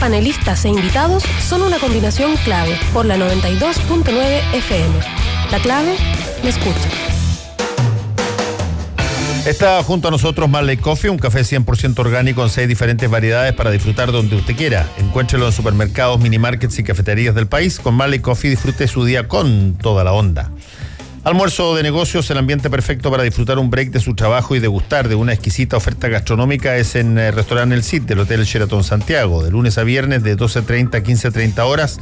panelistas e invitados son una combinación clave por la 92.9 FM. La clave, me escucha. Está junto a nosotros Marley Coffee, un café 100% orgánico en 6 diferentes variedades para disfrutar donde usted quiera. Encuéntrelo en supermercados, minimarkets y cafeterías del país. Con Marley Coffee disfrute su día con toda la onda. Almuerzo de negocios, el ambiente perfecto para disfrutar un break de su trabajo y degustar de una exquisita oferta gastronómica es en el restaurante El Cid del Hotel Sheraton Santiago, de lunes a viernes de 12:30 a 15:30 horas.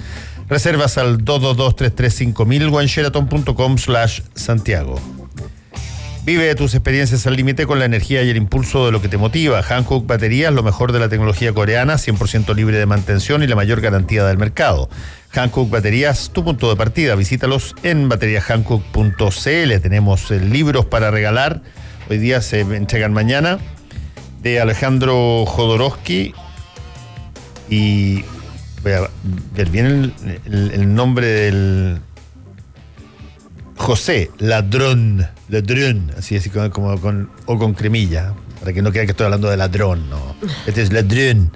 Reservas al 222-335.000 o en sheraton.com/Santiago. Vive tus experiencias al límite con la energía y el impulso de lo que te motiva. Hankook Baterías, lo mejor de la tecnología coreana, 100% libre de mantención y la mayor garantía del mercado. Hankook Baterías, tu punto de partida. Visítalos en bateriashankook.cl. Tenemos libros para regalar. Hoy día se entregan mañana. De Alejandro Jodorowsky. Y voy a ver bien el nombre del... José Ladrón, así como con cremilla, para que no crea que estoy hablando de ladrón, no. Este es Ladrón.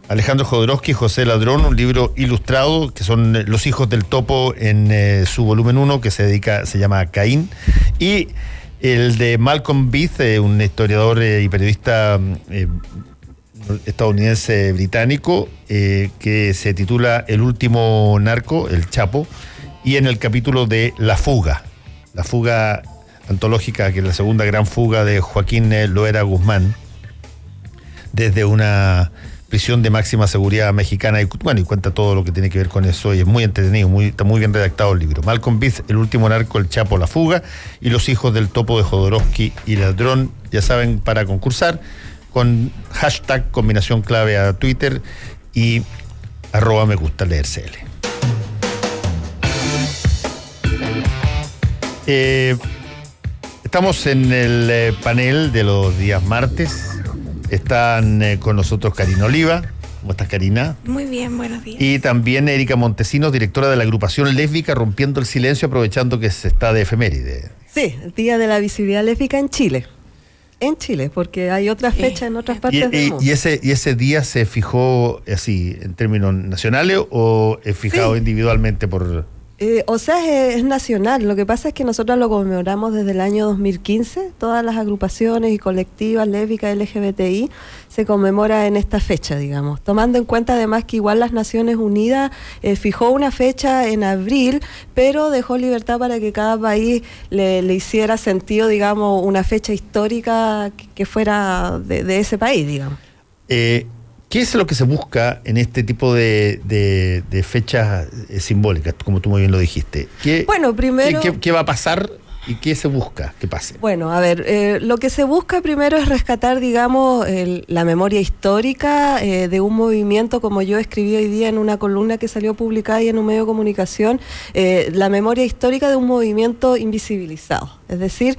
Alejandro Jodorowsky, José Ladrón, un libro ilustrado que son Los hijos del topo en su volumen 1 que se llama Caín, y el de Malcolm Beath, un historiador y periodista estadounidense británico, que se titula El último narco, el Chapo, y en el capítulo de La fuga antológica, que es la segunda gran fuga de Joaquín Loera Guzmán, desde una prisión de máxima seguridad mexicana, y cuenta todo lo que tiene que ver con eso, y es muy entretenido, está muy bien redactado el libro. Malcolm Beath, El último narco, el Chapo, La fuga, y Los hijos del topo de Jodorowsky y Ladrón, ya saben, para concursar, con hashtag combinación clave a Twitter y @megustaleercl. Estamos en el panel de los días martes. Están con nosotros Karina Oliva. ¿Cómo estás, Karina? Muy bien, buenos días. Y también Erika Montesinos, directora de la agrupación lésbica Rompiendo el Silencio, aprovechando que se está de efeméride. Sí, el Día de la Visibilidad Lésbica en Chile. En Chile, porque hay otras fechas en otras partes del mundo. ¿Y ese día se fijó así en términos nacionales o es fijado individualmente por...? Es nacional. Lo que pasa es que nosotros lo conmemoramos desde el año 2015. Todas las agrupaciones y colectivas lésbicas LGBTI se conmemora en esta fecha, digamos. Tomando en cuenta además que igual las Naciones Unidas fijó una fecha en abril, pero dejó libertad para que cada país le hiciera sentido, digamos, una fecha histórica que fuera de ese país, digamos. ¿Qué es lo que se busca en este tipo de fechas simbólicas, como tú muy bien lo dijiste? Primero... ¿Qué va a pasar y qué se busca que pase? Bueno, a ver, lo que se busca primero es rescatar, digamos, la memoria histórica de un movimiento, como yo escribí hoy día en una columna que salió publicada y en un medio de comunicación, la memoria histórica de un movimiento invisibilizado. Es decir,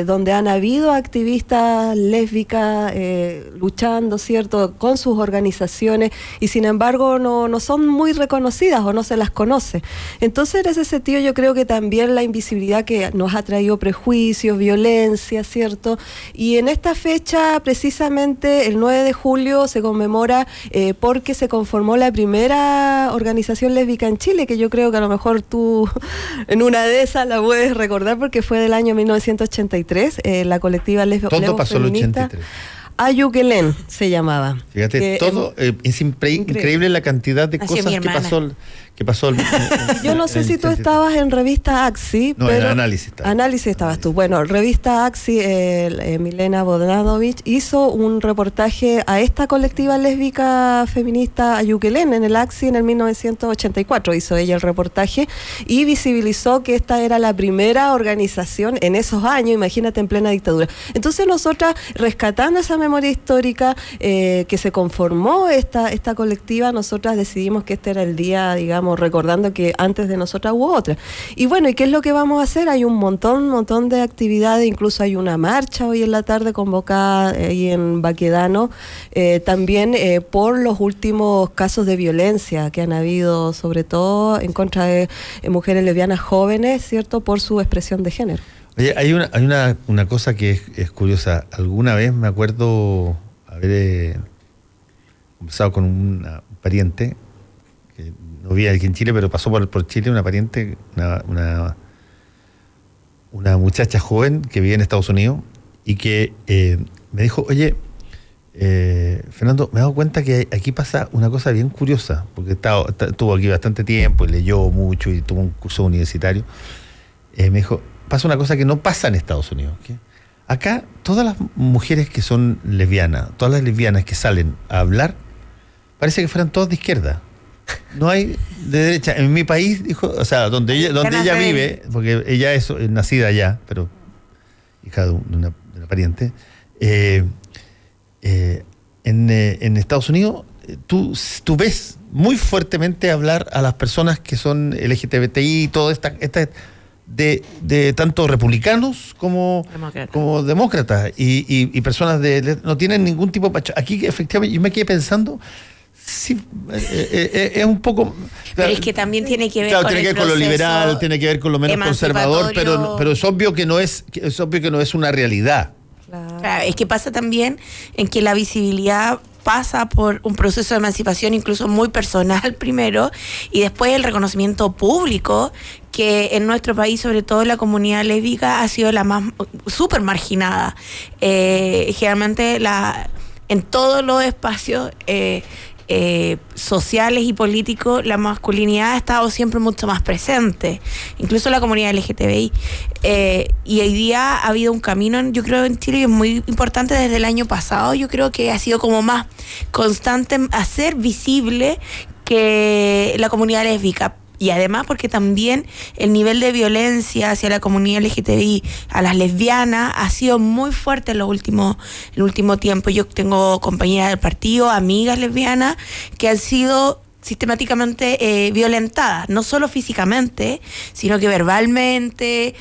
donde han habido activistas lésbicas luchando, ¿cierto?, con sus organizaciones, y sin embargo no son muy reconocidas o no se las conoce. Entonces, en ese sentido, yo creo que también la invisibilidad que nos ha traído prejuicios, violencia, ¿cierto? Y en esta fecha, precisamente el 9 de julio, se conmemora porque se conformó la primera organización lésbica en Chile, que yo creo que a lo mejor tú en una de esas la puedes recordar porque fue del año 1983, la colectiva Todo pasó el 83. Ayuquelén se llamaba. Fíjate, es increíble la cantidad de cosas que pasó. Yo no sé si tú estabas en revista Axi. No, pero en Análisis. Análisis estabas tú. Bueno, revista Axi, Milena Bodnanovich hizo un reportaje a esta colectiva lésbica feminista Ayuquelén en el Axi en el 1984. Hizo ella el reportaje y visibilizó que esta era la primera organización en esos años, imagínate, en plena dictadura. Entonces nosotras, rescatando esa memoria histórica que se conformó esta colectiva, nosotras decidimos que este era el día, digamos, recordando que antes de nosotras hubo otra. Y bueno, ¿y qué es lo que vamos a hacer? Hay un montón de actividades, incluso hay una marcha hoy en la tarde convocada ahí en Baquedano, también por los últimos casos de violencia que han habido, sobre todo en contra de mujeres lesbianas jóvenes, ¿cierto?, por su expresión de género. Oye, hay una cosa que es curiosa. Alguna vez me acuerdo haber conversado con una pariente, que no vive aquí en Chile, pero pasó por Chile, una pariente, una muchacha joven que vive en Estados Unidos y que me dijo, oye, Fernando, me he dado cuenta que aquí pasa una cosa bien curiosa, porque estuvo aquí bastante tiempo y leyó mucho y tuvo un curso universitario. Me dijo, pasa una cosa que no pasa en Estados Unidos. ¿Qué? Acá todas las mujeres que son lesbianas, todas las lesbianas que salen a hablar, parece que fueran todas de izquierda. No hay de derecha. En mi país, dijo, o sea, donde ella vive, porque ella es nacida allá, pero hija de una pariente, en Estados Unidos, tú ves muy fuertemente hablar a las personas que son LGTBI y todo esta de tanto republicanos como demócratas y personas no tienen ningún tipo de... Aquí efectivamente yo me quedé pensando, sí, es un poco... Pero es que también tiene que ver, tiene que ver con lo liberal, tiene que ver con lo menos conservador, pero es obvio que no es una realidad. Claro, es que pasa también en que la visibilidad pasa por un proceso de emancipación incluso muy personal primero y después el reconocimiento público, que en nuestro país, sobre todo la comunidad lésbica, ha sido la más súper marginada. Generalmente en todos los espacios sociales y políticos, la masculinidad ha estado siempre mucho más presente, incluso la comunidad LGTBI. Y hoy día ha habido un camino, yo creo, en Chile, que es muy importante desde el año pasado. Yo creo que ha sido como más constante hacer visible que la comunidad lésbica. Y además porque también el nivel de violencia hacia la comunidad LGTBI, a las lesbianas, ha sido muy fuerte en el último tiempo. Yo tengo compañeras del partido, amigas lesbianas, que han sido sistemáticamente violentadas, no solo físicamente, sino que verbalmente,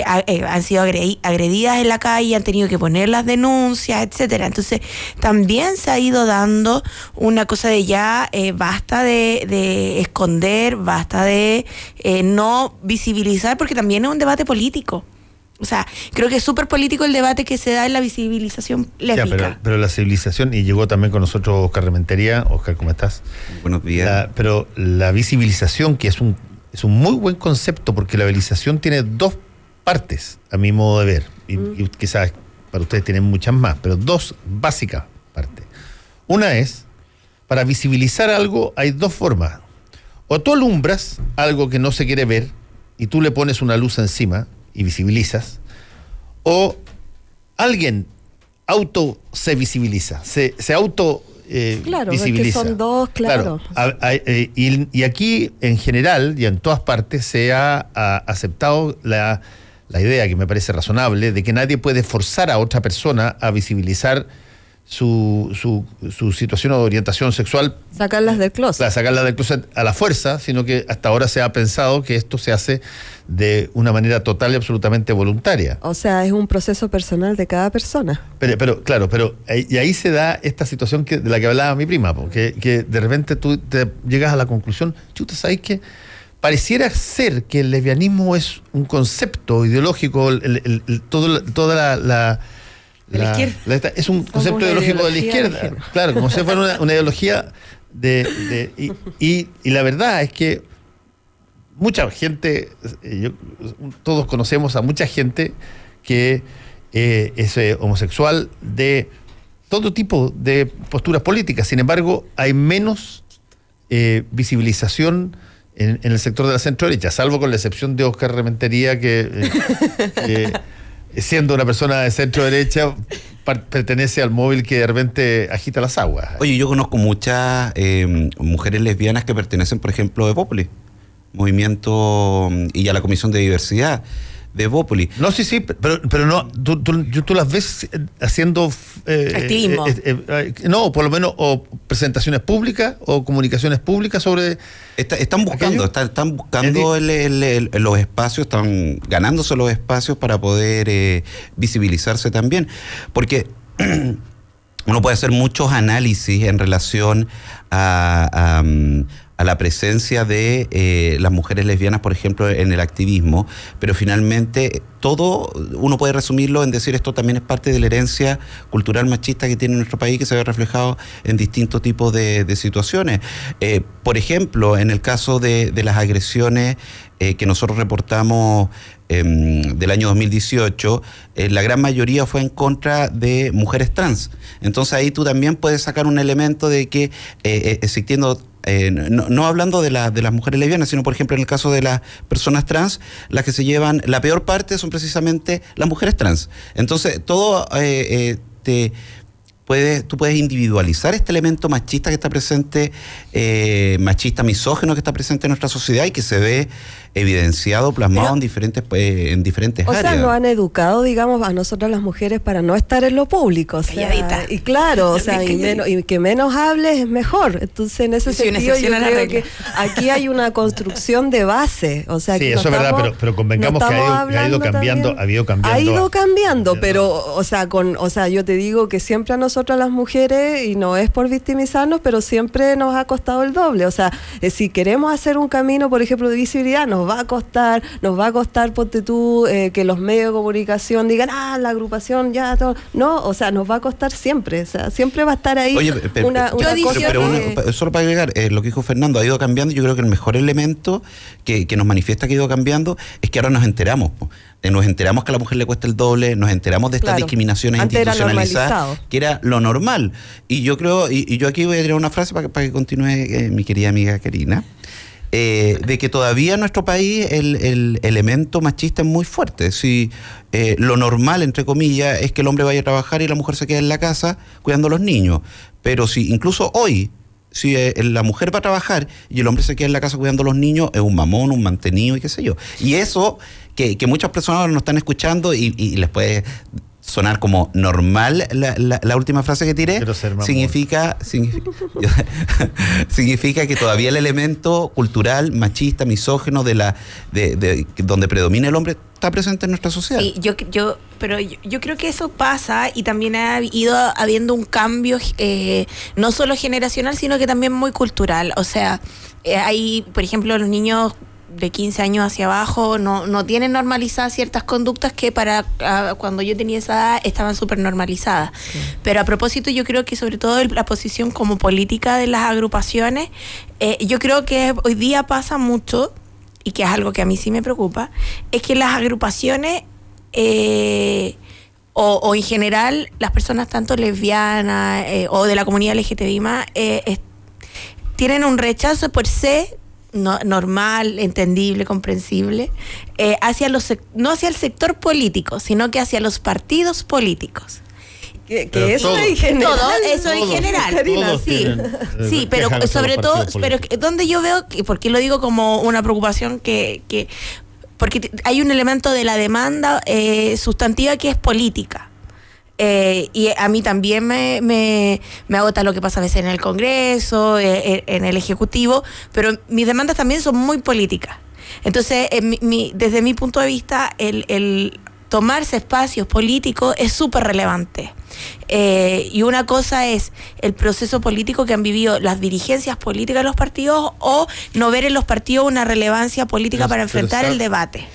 han sido agredidas en la calle, han tenido que poner las denuncias, etcétera. Entonces también se ha ido dando una cosa de ya basta de esconder, basta de no visibilizar, porque también es un debate político. O sea, creo que es súper político el debate que se da en la visibilización lésbica. Ya, pero la civilización, y llegó también con nosotros Oscar Rementería. Oscar, ¿cómo estás? Buenos días. Pero la visibilización, que es un muy buen concepto, porque la visibilización tiene dos partes, a mi modo de ver, y quizás para ustedes tienen muchas más, pero dos básicas partes. Una es, para visibilizar algo hay dos formas. O tú alumbras algo que no se quiere ver, y tú le pones una luz encima, y visibilizas, o alguien se visibiliza, se auto claro, visibiliza. Es que son dos, claro. Y aquí, en general, y en todas partes, se ha aceptado la idea, que me parece razonable, de que nadie puede forzar a otra persona a visibilizar su situación o orientación sexual. Sacarlas del closet. Sacarlas del closet a la fuerza, sino que hasta ahora se ha pensado que esto se hace de una manera total y absolutamente voluntaria. O sea, es un proceso personal de cada persona. Pero ahí se da esta situación de la que hablaba mi prima, porque que de repente tú te llegas a la conclusión, chuta, ¿sabes qué? Pareciera ser que el lesbianismo es un concepto ideológico, toda la es un concepto ideológico de la izquierda, claro, como si fuera una ideología y la verdad es que mucha gente, todos conocemos a mucha gente que es homosexual de todo tipo de posturas políticas. Sin embargo, hay menos visibilización en el sector de la centro derecha, salvo con la excepción de Oscar Rementería, que siendo una persona de centro derecha pertenece al móvil que de repente agita las aguas. Oye, yo conozco muchas mujeres lesbianas que pertenecen, por ejemplo, a Evópolis, movimiento, y a la Comisión de Diversidad de Evópolis. No, sí, pero no, tú las ves haciendo activismo. No, por lo menos, o presentaciones públicas o comunicaciones públicas sobre... Están buscando los espacios, están ganándose los espacios para poder visibilizarse también, porque uno puede hacer muchos análisis en relación a a la presencia de las mujeres lesbianas, por ejemplo, en el activismo, pero finalmente todo uno puede resumirlo en decir esto también es parte de la herencia cultural machista que tiene nuestro país, que se ve reflejado en distintos tipos de situaciones. Por ejemplo, en el caso de las agresiones que nosotros reportamos del año 2018, la gran mayoría fue en contra de mujeres trans. Entonces ahí tú también puedes sacar un elemento de que existiendo... no hablando de las mujeres lesbianas, sino por ejemplo en el caso de las personas trans, las que se llevan la peor parte son precisamente las mujeres trans. Entonces todo tú puedes individualizar este elemento machista que está presente, machista, misógino que está presente en nuestra sociedad y que se ve evidenciado, plasmado en diferentes áreas. O sea, nos han educado, digamos, a nosotras las mujeres para no estar en lo público. O sea, y claro, o sea, y que menos hables es mejor. Entonces, en ese sentido, yo creo que aquí hay una construcción de base. O sea, sí, que eso es verdad, pero convengamos que ha ido cambiando. Ha ido cambiando, pero, o sea, yo te digo que siempre a nosotras las mujeres, y no es por victimizarnos, pero siempre nos ha costado el doble. O sea, si queremos hacer un camino, por ejemplo, de visibilidad, nos va a costar, ponte tú, que los medios de comunicación digan, la agrupación ya, todo. No, o sea, nos va a costar siempre, o sea, siempre va a estar ahí. Oye, solo para agregar, lo que dijo Fernando, ha ido cambiando. Yo creo que el mejor elemento que nos manifiesta que ha ido cambiando es que ahora nos enteramos, nos enteramos que a la mujer le cuesta el doble, nos enteramos de estas discriminaciones institucionalizadas, que era lo normal. Y yo creo, y yo aquí voy a tirar una frase para que continúe mi querida amiga Karina, de que todavía en nuestro país el elemento machista es muy fuerte. Si lo normal, entre comillas, es que el hombre vaya a trabajar y la mujer se quede en la casa cuidando a los niños. Pero si incluso hoy, si la mujer va a trabajar y el hombre se queda en la casa cuidando a los niños, es un mamón, un mantenido y qué sé yo. Y eso que muchas personas nos están escuchando y les puede sonar como normal la última frase que tiré, significa que todavía el elemento cultural, machista, misógino de donde predomina el hombre está presente en nuestra sociedad. Sí, pero yo creo que eso pasa y también ha ido habiendo un cambio no solo generacional, sino que también muy cultural. O sea, hay, por ejemplo, los niños de 15 años hacia abajo no tienen normalizadas ciertas conductas que cuando yo tenía esa edad estaban súper normalizadas. Sí. Pero a propósito, yo creo que sobre todo la posición como política de las agrupaciones, yo creo que hoy día pasa mucho, y que es algo que a mí sí me preocupa, es que las agrupaciones o en general las personas tanto lesbianas o de la comunidad LGTBI+, tienen un rechazo per se normal, entendible, comprensible, no hacia el sector político, sino que hacia los partidos políticos. Que eso en general. Todo eso en general. Sí, pero sobre todo, pero donde yo veo, porque lo digo como una preocupación porque hay un elemento de la demanda sustantiva que es política. Y a mí también me agota lo que pasa a veces en el Congreso, en el Ejecutivo, pero mis demandas también son muy políticas. Entonces, desde mi punto de vista, el tomarse espacios políticos es súper relevante. Y una cosa es el proceso político que han vivido las dirigencias políticas de los partidos o no ver en los partidos una relevancia política para enfrentar el debate.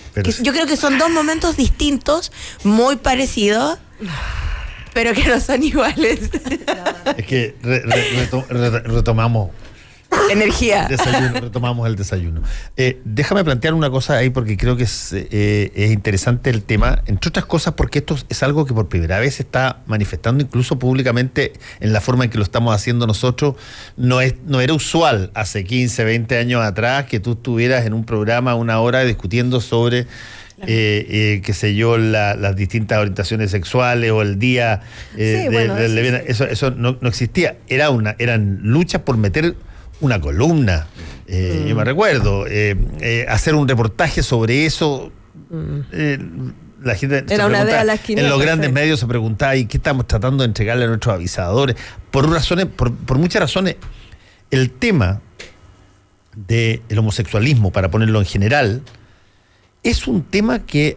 Yo creo que son dos momentos distintos, muy parecidos, pero que no son iguales. Es que retomamos energía. Retomamos el desayuno. Déjame plantear una cosa ahí porque creo que es interesante el tema, entre otras cosas porque esto es algo que por primera vez se está manifestando incluso públicamente en la forma en que lo estamos haciendo nosotros. No era usual hace 15, 20 años atrás que tú estuvieras en un programa una hora discutiendo sobre qué sé yo, las distintas orientaciones sexuales o el día eso no existía. Eran luchas por meter una columna, yo me recuerdo, hacer un reportaje sobre eso. La gente era una de las 500, en los grandes medios se preguntaba, ¿y qué estamos tratando de entregarle a nuestros avisadores? Por muchas razones, el tema del homosexualismo, para ponerlo en general, es un tema que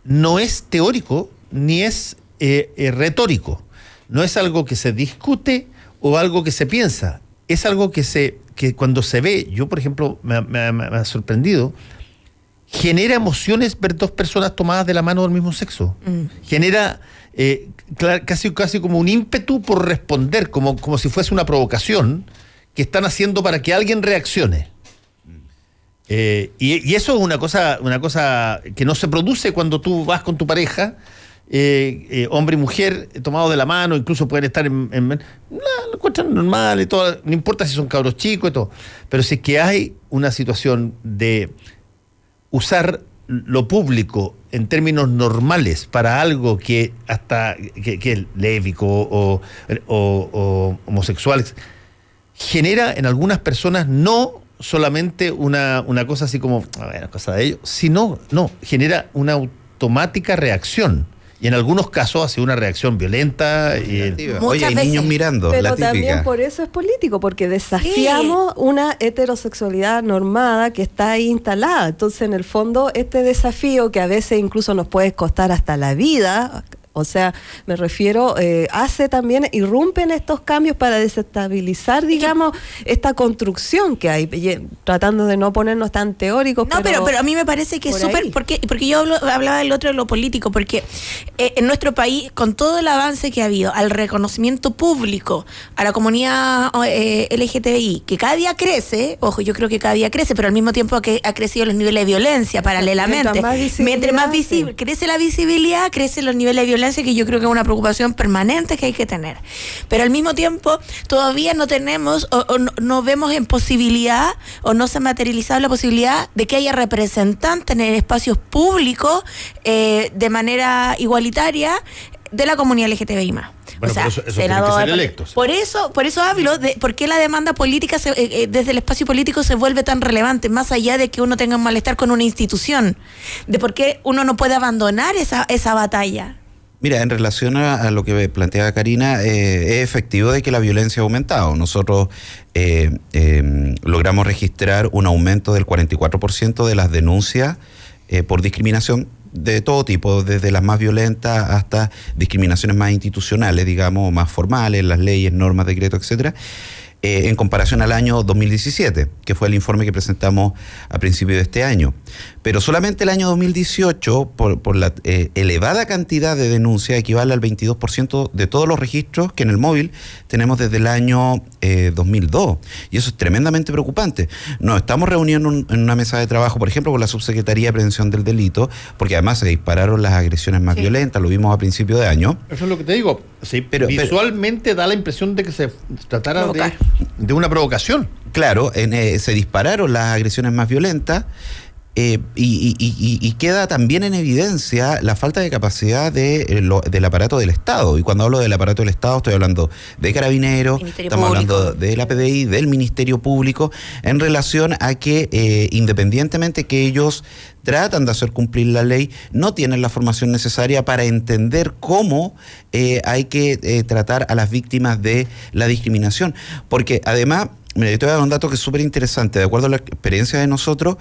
no es teórico ni es retórico. No es algo que se discute o algo que se piensa. es algo que cuando se ve, yo por ejemplo me ha sorprendido, genera emociones ver dos personas tomadas de la mano del mismo sexo. Genera casi como un ímpetu por responder, como si fuese una provocación que están haciendo para que alguien reaccione. Y eso es una cosa que no se produce cuando tú vas con tu pareja, hombre y mujer, tomados de la mano, incluso pueden estar lo encuentran normal y todo, no importa si son cabros chicos y todo. Pero si es que hay una situación de usar lo público en términos normales para algo que hasta que es lésbico o homosexual, genera en algunas personas no solamente una cosa así como, cosa de ellos, sino, genera una automática reacción. Y en algunos casos ha sido una reacción violenta. Oye, hay niños mirando, pero la típica. También por eso es político, porque desafiamos una heterosexualidad normada que está ahí instalada. Entonces, en el fondo, este desafío que a veces incluso nos puede costar hasta la vida, o sea, me refiero, hace también, irrumpen estos cambios para desestabilizar, digamos, esta construcción que hay, tratando de no ponernos tan teóricos. No, pero a mí me parece que es súper, porque yo hablaba del otro de lo político, porque en nuestro país, con todo el avance que ha habido, al reconocimiento público, a la comunidad LGTBI, que cada día crece, ojo, yo creo que cada día crece, pero al mismo tiempo que ha crecido los niveles de violencia paralelamente. Mientras más visible, crece la visibilidad, crecen los niveles de violencia, que yo creo que es una preocupación permanente que hay que tener. Pero al mismo tiempo, todavía no tenemos o no vemos en posibilidad o no se ha materializado la posibilidad de que haya representantes en espacios públicos de manera igualitaria de la comunidad LGTBI+. Bueno, o sea, eso senador, tiene que ser electos. Por eso hablo de por qué la demanda política desde el espacio político se vuelve tan relevante, más allá de que uno tenga un malestar con una institución, de por qué uno no puede abandonar esa batalla. Mira, en relación a lo que planteaba Karina, es efectivo de que la violencia ha aumentado. Nosotros logramos registrar un aumento del 44% de las denuncias por discriminación de todo tipo, desde las más violentas hasta discriminaciones más institucionales, digamos, más formales, las leyes, normas, decretos, etcétera, en comparación al año 2017, que fue el informe que presentamos a principios de este año. Pero solamente el año 2018, por la elevada cantidad de denuncias, equivale al 22% de todos los registros que en el móvil tenemos desde el año 2002. Y eso es tremendamente preocupante. Nos estamos reuniendo en una mesa de trabajo, por ejemplo, con la Subsecretaría de Prevención del Delito, porque además se dispararon las agresiones más violentas, lo vimos a principios de año. Eso es lo que te digo. Sí, pero visualmente da la impresión de que se tratara de una provocación. Claro, se dispararon las agresiones más violentas. Y queda también en evidencia la falta de capacidad del aparato del Estado. Y cuando hablo del aparato del Estado estoy hablando de Carabineros, estamos hablando de la PDI, del Ministerio Público, en relación a que independientemente que ellos tratan de hacer cumplir la ley, no tienen la formación necesaria para entender cómo hay que tratar a las víctimas de la discriminación. Porque además, mira, yo te voy a dar un dato que es súper interesante. De acuerdo a la experiencia de nosotros,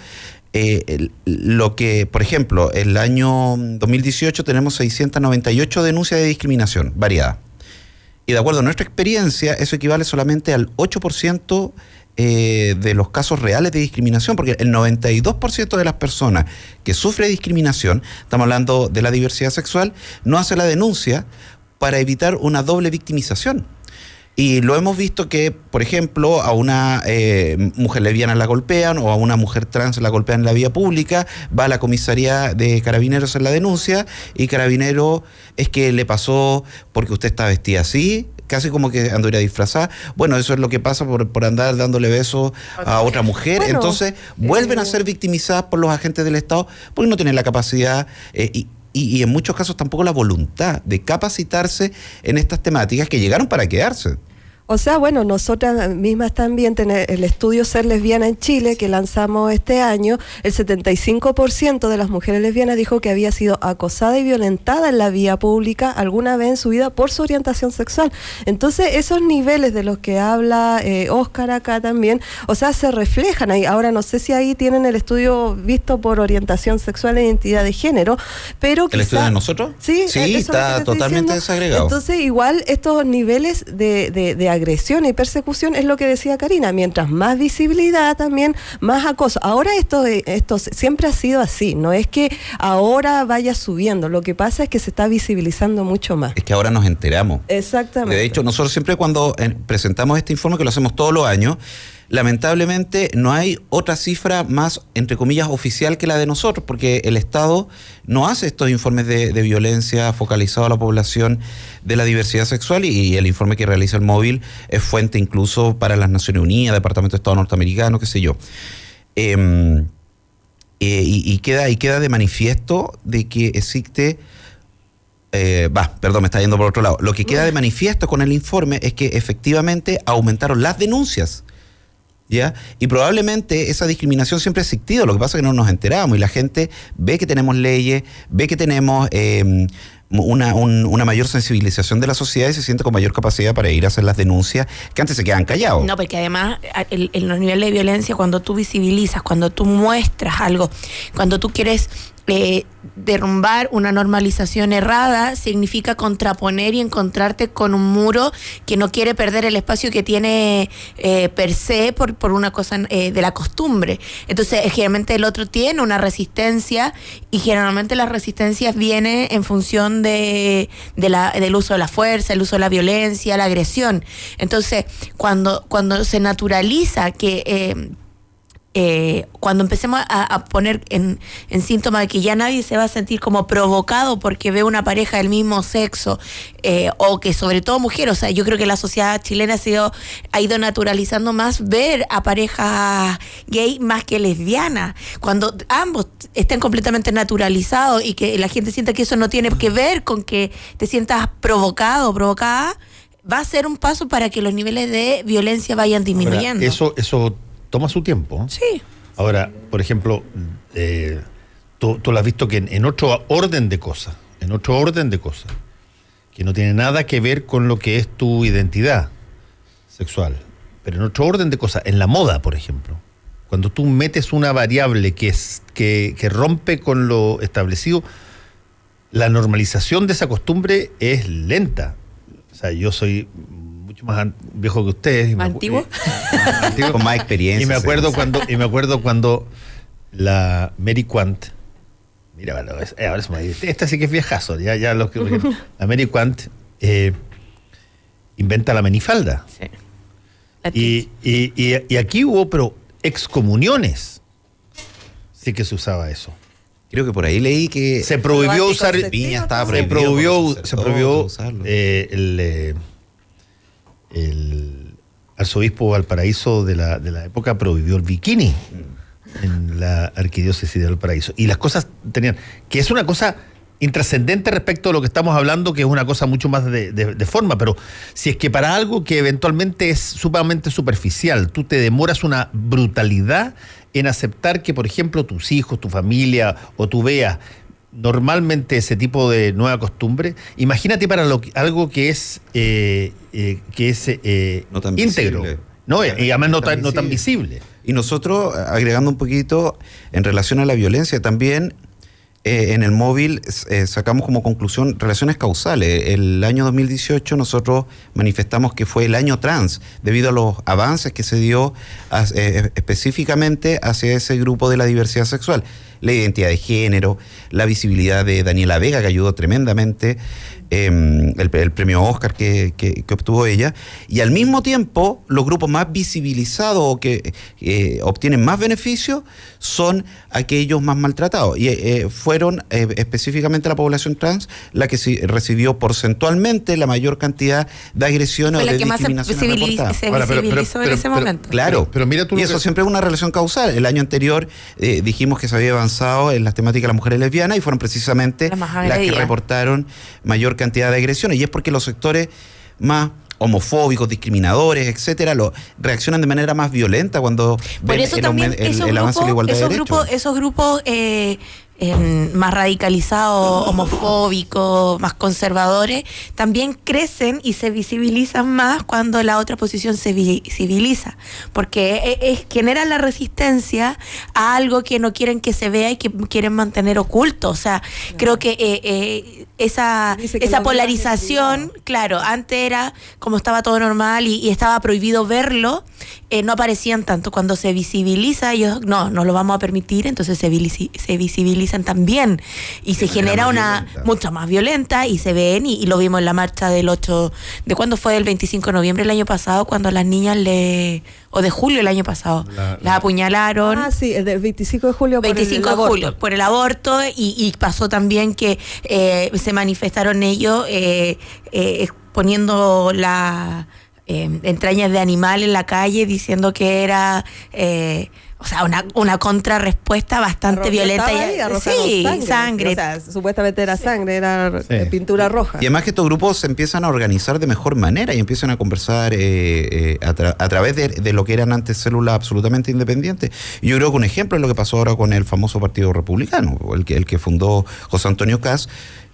lo que, por ejemplo, el año 2018 tenemos 698 denuncias de discriminación variadas. Y de acuerdo a nuestra experiencia, eso equivale solamente al 8% de los casos reales de discriminación, porque el 92% de las personas que sufren discriminación, estamos hablando de la diversidad sexual, no hace la denuncia para evitar una doble victimización. Y lo hemos visto que, por ejemplo, a una mujer lesbiana la golpean o a una mujer trans la golpean en la vía pública, va a la comisaría de Carabineros en la denuncia y Carabinero es que le pasó porque usted está vestida así, casi como que anduviera disfrazada. Bueno, eso es lo que pasa por andar dándole besos a otra mujer. Bueno, entonces vuelven a ser victimizadas por los agentes del Estado porque no tienen la capacidad y en muchos casos tampoco la voluntad de capacitarse en estas temáticas que llegaron para quedarse. O sea, bueno, nosotras mismas también tenemos el estudio Ser Lesbiana en Chile, que lanzamos este año, el 75% de las mujeres lesbianas dijo que había sido acosada y violentada en la vía pública alguna vez en su vida por su orientación sexual. Entonces, esos niveles de los que habla Óscar acá también, o sea, se reflejan ahí. Ahora, no sé si ahí tienen el estudio visto por orientación sexual e identidad de género, pero ¿el estudio de nosotros? Sí, está totalmente desagregado. Entonces, igual estos niveles de agresión y persecución es lo que decía Karina, mientras más visibilidad también, más acoso. Ahora esto siempre ha sido así, no es que ahora vaya subiendo, lo que pasa es que se está visibilizando mucho más. Es que ahora nos enteramos. Exactamente. De hecho, nosotros siempre cuando presentamos este informe, que lo hacemos todos los años, lamentablemente no hay otra cifra más, entre comillas, oficial que la de nosotros, porque el Estado no hace estos informes de violencia focalizados a la población de la diversidad sexual, y el informe que realiza el móvil es fuente incluso para las Naciones Unidas, Departamento de Estado norteamericano, qué sé yo. Y queda de manifiesto de que existe... me está yendo por otro lado. Lo que queda de manifiesto con el informe es que efectivamente aumentaron las denuncias, ¿ya? Y probablemente esa discriminación siempre ha existido, lo que pasa es que no nos enteramos y la gente ve que tenemos leyes, ve que tenemos una mayor sensibilización de la sociedad y se siente con mayor capacidad para ir a hacer las denuncias que antes se quedan callados. No, porque además en los niveles de violencia, cuando tú visibilizas, cuando tú muestras algo, cuando tú quieres derrumbar una normalización errada, significa contraponer y encontrarte con un muro que no quiere perder el espacio que tiene per se por una cosa de la costumbre. Entonces, generalmente el otro tiene una resistencia y generalmente las resistencias vienen en función del uso de la fuerza, el uso de la violencia, la agresión. Entonces, cuando se naturaliza que... cuando empecemos a poner en síntoma de que ya nadie se va a sentir como provocado porque ve una pareja del mismo sexo, o que sobre todo mujer, o sea, yo creo que la sociedad chilena ha ido naturalizando más ver a parejas gay más que lesbianas, cuando ambos estén completamente naturalizados y que la gente sienta que eso no tiene que ver con que te sientas provocado o provocada, va a ser un paso para que los niveles de violencia vayan disminuyendo. Ahora, eso toma su tiempo. Sí. Ahora, por ejemplo, tú lo has visto que en otro orden de cosas, que no tiene nada que ver con lo que es tu identidad sexual, pero en otro orden de cosas, en la moda, por ejemplo, cuando tú metes una variable que rompe con lo establecido, la normalización de esa costumbre es lenta. O sea, yo soy mucho más viejo que ustedes. ¿Antiguo? Antiguo. Con más experiencia. Y me acuerdo cuando la Mary Quant, mira, bueno, ahora esta sí que es viejazo, la Mary Quant inventa la minifalda. Sí. Y aquí hubo, pero excomuniones. Sí que se usaba eso. Creo que por ahí leí que se prohibió usar piña, estaba prohibido. Se prohibió el arzobispo Valparaíso de la época prohibió el bikini en la arquidiócesis de Valparaíso. Y las cosas tenían, que es una cosa intrascendente respecto a lo que estamos hablando, que es una cosa mucho más de forma, pero si es que para algo que eventualmente es sumamente superficial, tú te demoras una brutalidad en aceptar que, por ejemplo, tus hijos, tu familia o tú veas normalmente ese tipo de nueva costumbre, imagínate para algo que es no tan íntegro, visible. ¿no? Y además no tan visible. Y nosotros, agregando un poquito en relación a la violencia, también en el móvil sacamos como conclusión relaciones causales. El año 2018 nosotros manifestamos que fue el año trans, debido a los avances que se dio específicamente hacia ese grupo de la diversidad sexual. La identidad de género, la visibilidad de Daniela Vega, que ayudó tremendamente, el premio Oscar que obtuvo ella, y al mismo tiempo los grupos más visibilizados o que obtienen más beneficios son aquellos más maltratados, y fueron específicamente la población trans la que recibió porcentualmente la mayor cantidad de agresiones o de discriminaciones reportadas. Se visibilizó en ese momento. Claro, pero mira tú, y eso siempre es una relación causal. El año anterior dijimos que se había avanzado en las temáticas de las mujeres lesbianas y fueron precisamente las que reportaron mayor cantidad de agresiones, y es porque los sectores más homofóbicos, discriminadores, etcétera, reaccionan de manera más violenta cuando ven el avance de la igualdad de derechos. Esos grupos más radicalizados, homofóbicos, más conservadores, también crecen y se visibilizan más cuando la otra posición se visibiliza, porque genera la resistencia a algo que no quieren que se vea y que quieren mantener oculto. O sea, creo que esa polarización, claro, antes era como estaba todo normal y estaba prohibido verlo, no aparecían tanto. Cuando se visibiliza, ellos no lo vamos a permitir, entonces se visibilizan también y se genera una mucho más violenta y se ven y lo vimos en la marcha del 8, ¿de cuándo fue? El 25 de noviembre el año pasado, cuando las niñas o de julio el año pasado, las apuñalaron. Ah, sí, el del 25 de julio por el aborto y pasó también que se manifestaron ellos poniendo la entrañas de animal en la calle, diciendo que era o sea, una contrarrespuesta bastante violenta. Sí, sangre. O sea, supuestamente era sangre, era pintura roja. Y además que estos grupos se empiezan a organizar de mejor manera y empiezan a conversar a través de lo que eran antes células absolutamente independientes. Y yo creo que un ejemplo es lo que pasó ahora con el famoso Partido Republicano, el que fundó José Antonio Kast,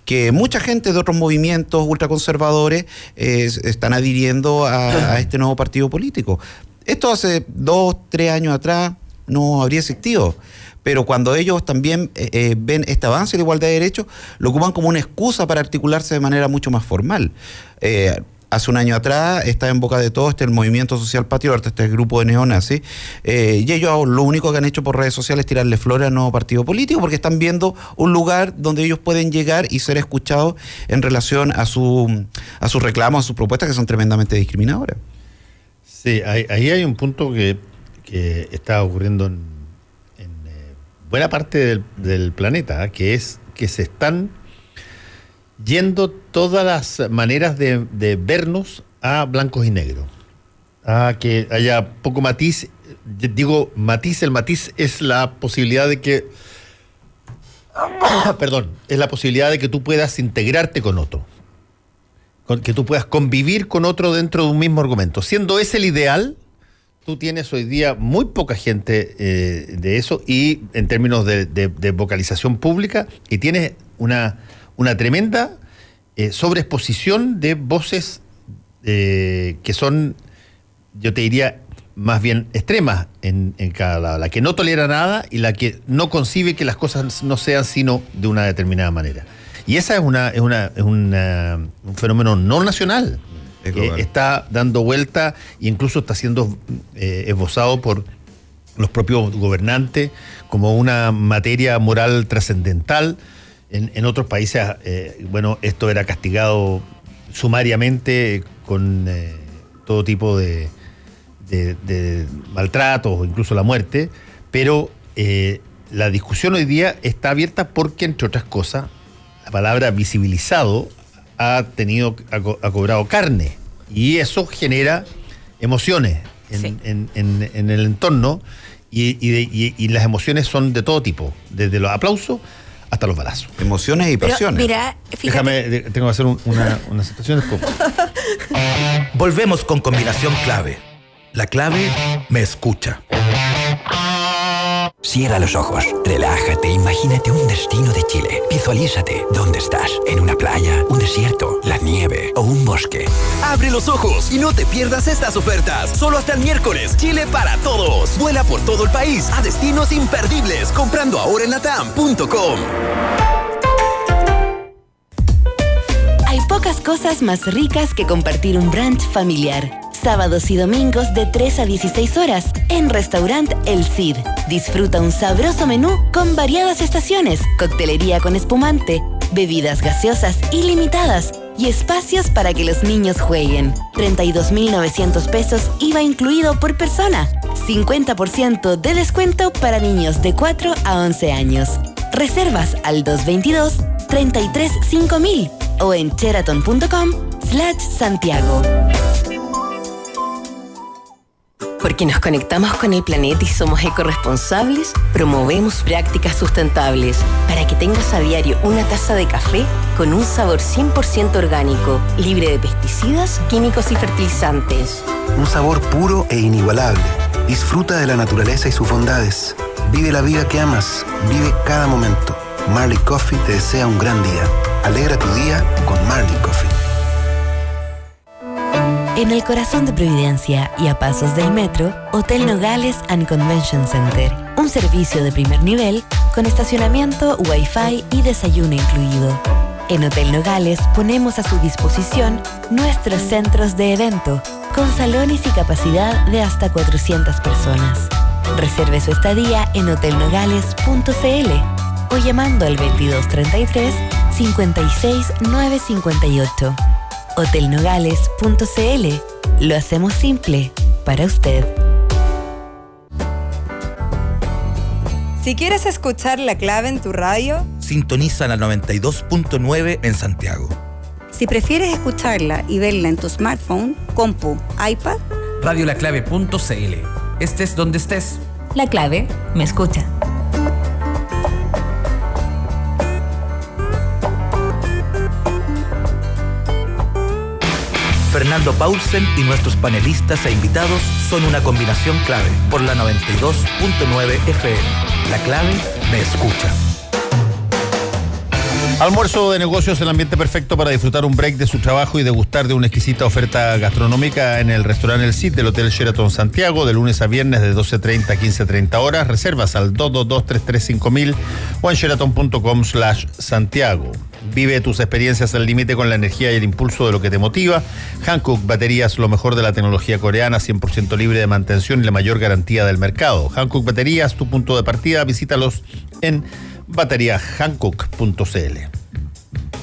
que mucha gente de otros movimientos ultraconservadores están adhiriendo a este nuevo partido político. Esto hace 2, 3 años atrás no habría existido, pero cuando ellos también ven este avance de la igualdad de derechos, lo ocupan como una excusa para articularse de manera mucho más formal. Hace un año atrás estaba en boca de todos el Movimiento Social Patriota, este grupo de neonazis, y ellos lo único que han hecho por redes sociales es tirarle flores al nuevo partido político, porque están viendo un lugar donde ellos pueden llegar y ser escuchados en relación a sus reclamos, a sus propuestas, que son tremendamente discriminadoras. Sí, ahí hay un punto que está ocurriendo en buena parte del planeta, que es que se están yendo todas las maneras de vernos a blancos y negros, a que haya poco matiz. Digo matiz, el matiz es la posibilidad de que es la posibilidad de que tú puedas integrarte con otro, que tú puedas convivir con otro dentro de un mismo argumento. Siendo ese el ideal, tú tienes hoy día muy poca gente de eso, y en términos de vocalización pública, y tienes una tremenda sobreexposición de voces que son, yo te diría, más bien extremas en cada lado. La que no tolera nada y la que no concibe que las cosas no sean sino de una determinada manera. Y esa es un fenómeno no nacional, que está dando vuelta e incluso está siendo esbozado por los propios gobernantes como una materia moral trascendental. En otros países, esto era castigado sumariamente con todo tipo de maltratos o incluso la muerte, pero la discusión hoy día está abierta porque, entre otras cosas, la palabra visibilizado ha cobrado carne, y eso genera emociones en el entorno, y las emociones son de todo tipo, desde los aplausos hasta los balazos. Emociones y pasiones. Mira, fíjate. Tengo que hacer una situación después. Volvemos con combinación clave. La clave me escucha. Cierra los ojos, relájate, imagínate un destino de Chile. Visualízate dónde estás, en una playa, un desierto, la nieve o un bosque. Abre los ojos y no te pierdas estas ofertas. Solo hasta el miércoles, Chile para todos. Vuela por todo el país a destinos imperdibles comprando ahora en latam.com. Hay pocas cosas más ricas que compartir un brunch familiar. Sábados y domingos de 3 a 16 horas en Restaurant El Cid. Disfruta un sabroso menú con variadas estaciones, coctelería con espumante, bebidas gaseosas ilimitadas y espacios para que los niños jueguen. 32.900 pesos IVA incluido por persona. 50% de descuento para niños de 4 a 11 años. Reservas al 222-335000 o en Sheraton.com/Santiago. Porque nos conectamos con el planeta y somos ecorresponsables, promovemos prácticas sustentables para que tengas a diario una taza de café con un sabor 100% orgánico, libre de pesticidas, químicos y fertilizantes. Un sabor puro e inigualable. Disfruta de la naturaleza y sus bondades. Vive la vida que amas. Vive cada momento. Marley Coffee te desea un gran día. Alegra tu día con Marley Coffee. En el corazón de Providencia y a pasos del metro, Hotel Nogales and Convention Center. Un servicio de primer nivel con estacionamiento, wifi y desayuno incluido. En Hotel Nogales ponemos a su disposición nuestros centros de evento con salones y capacidad de hasta 400 personas. Reserve su estadía en hotelnogales.cl o llamando al 2233 56 958. Hotelnogales.cl. Lo hacemos simple para usted. Si quieres escuchar La Clave en tu radio, sintoniza la 92.9 en Santiago. Si prefieres escucharla y verla en tu smartphone, compu, iPad, radiolaclave.cl. Estés donde estés. La Clave me escucha. Fernando Paulsen y nuestros panelistas e invitados son una combinación clave por la 92.9 FM. La Clave me escucha. Almuerzo de negocios, el ambiente perfecto para disfrutar un break de su trabajo y degustar de una exquisita oferta gastronómica en el restaurante El Cid del Hotel Sheraton Santiago, de lunes a viernes de 12:30 a 15:30 horas. Reservas al 222-335.000 o en sheraton.com/Santiago. Vive tus experiencias al límite con la energía y el impulso de lo que te motiva. Hankook Baterías, lo mejor de la tecnología coreana, 100% libre de mantención y la mayor garantía del mercado. Hankook Baterías, tu punto de partida. Visítalos en bateriahankook.cl.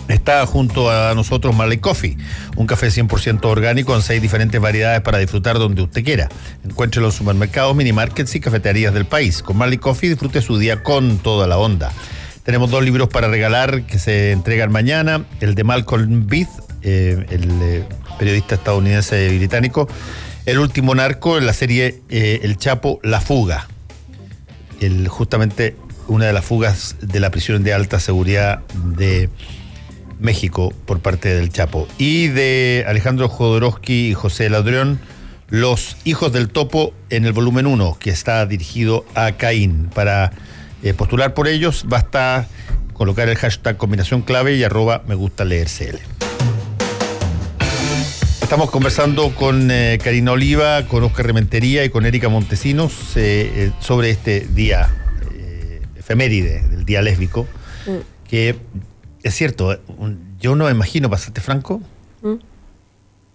Está junto a nosotros Marley Coffee, un café 100% orgánico en 6 diferentes variedades para disfrutar donde usted quiera. Encuéntrelo en supermercados, minimarkets y cafeterías del país. Con Marley Coffee disfrute su día con toda la onda. Tenemos 2 libros para regalar que se entregan mañana. El de Malcolm Beath, el periodista estadounidense y británico. El último narco en la serie El Chapo, La Fuga. Justamente una de las fugas de la prisión de alta seguridad de México por parte del Chapo. Y de Alejandro Jodorowsky y José Ladrón, Los Hijos del Topo, en el volumen 1, que está dirigido a Caín. Para postular por ellos, basta colocar el hashtag combinación clave y @megustaleercl. Estamos conversando con Karina Oliva, con Oscar Rementería y con Erika Montesinos sobre este día efeméride del día lésbico, que es cierto, yo no me imagino, para serte franco,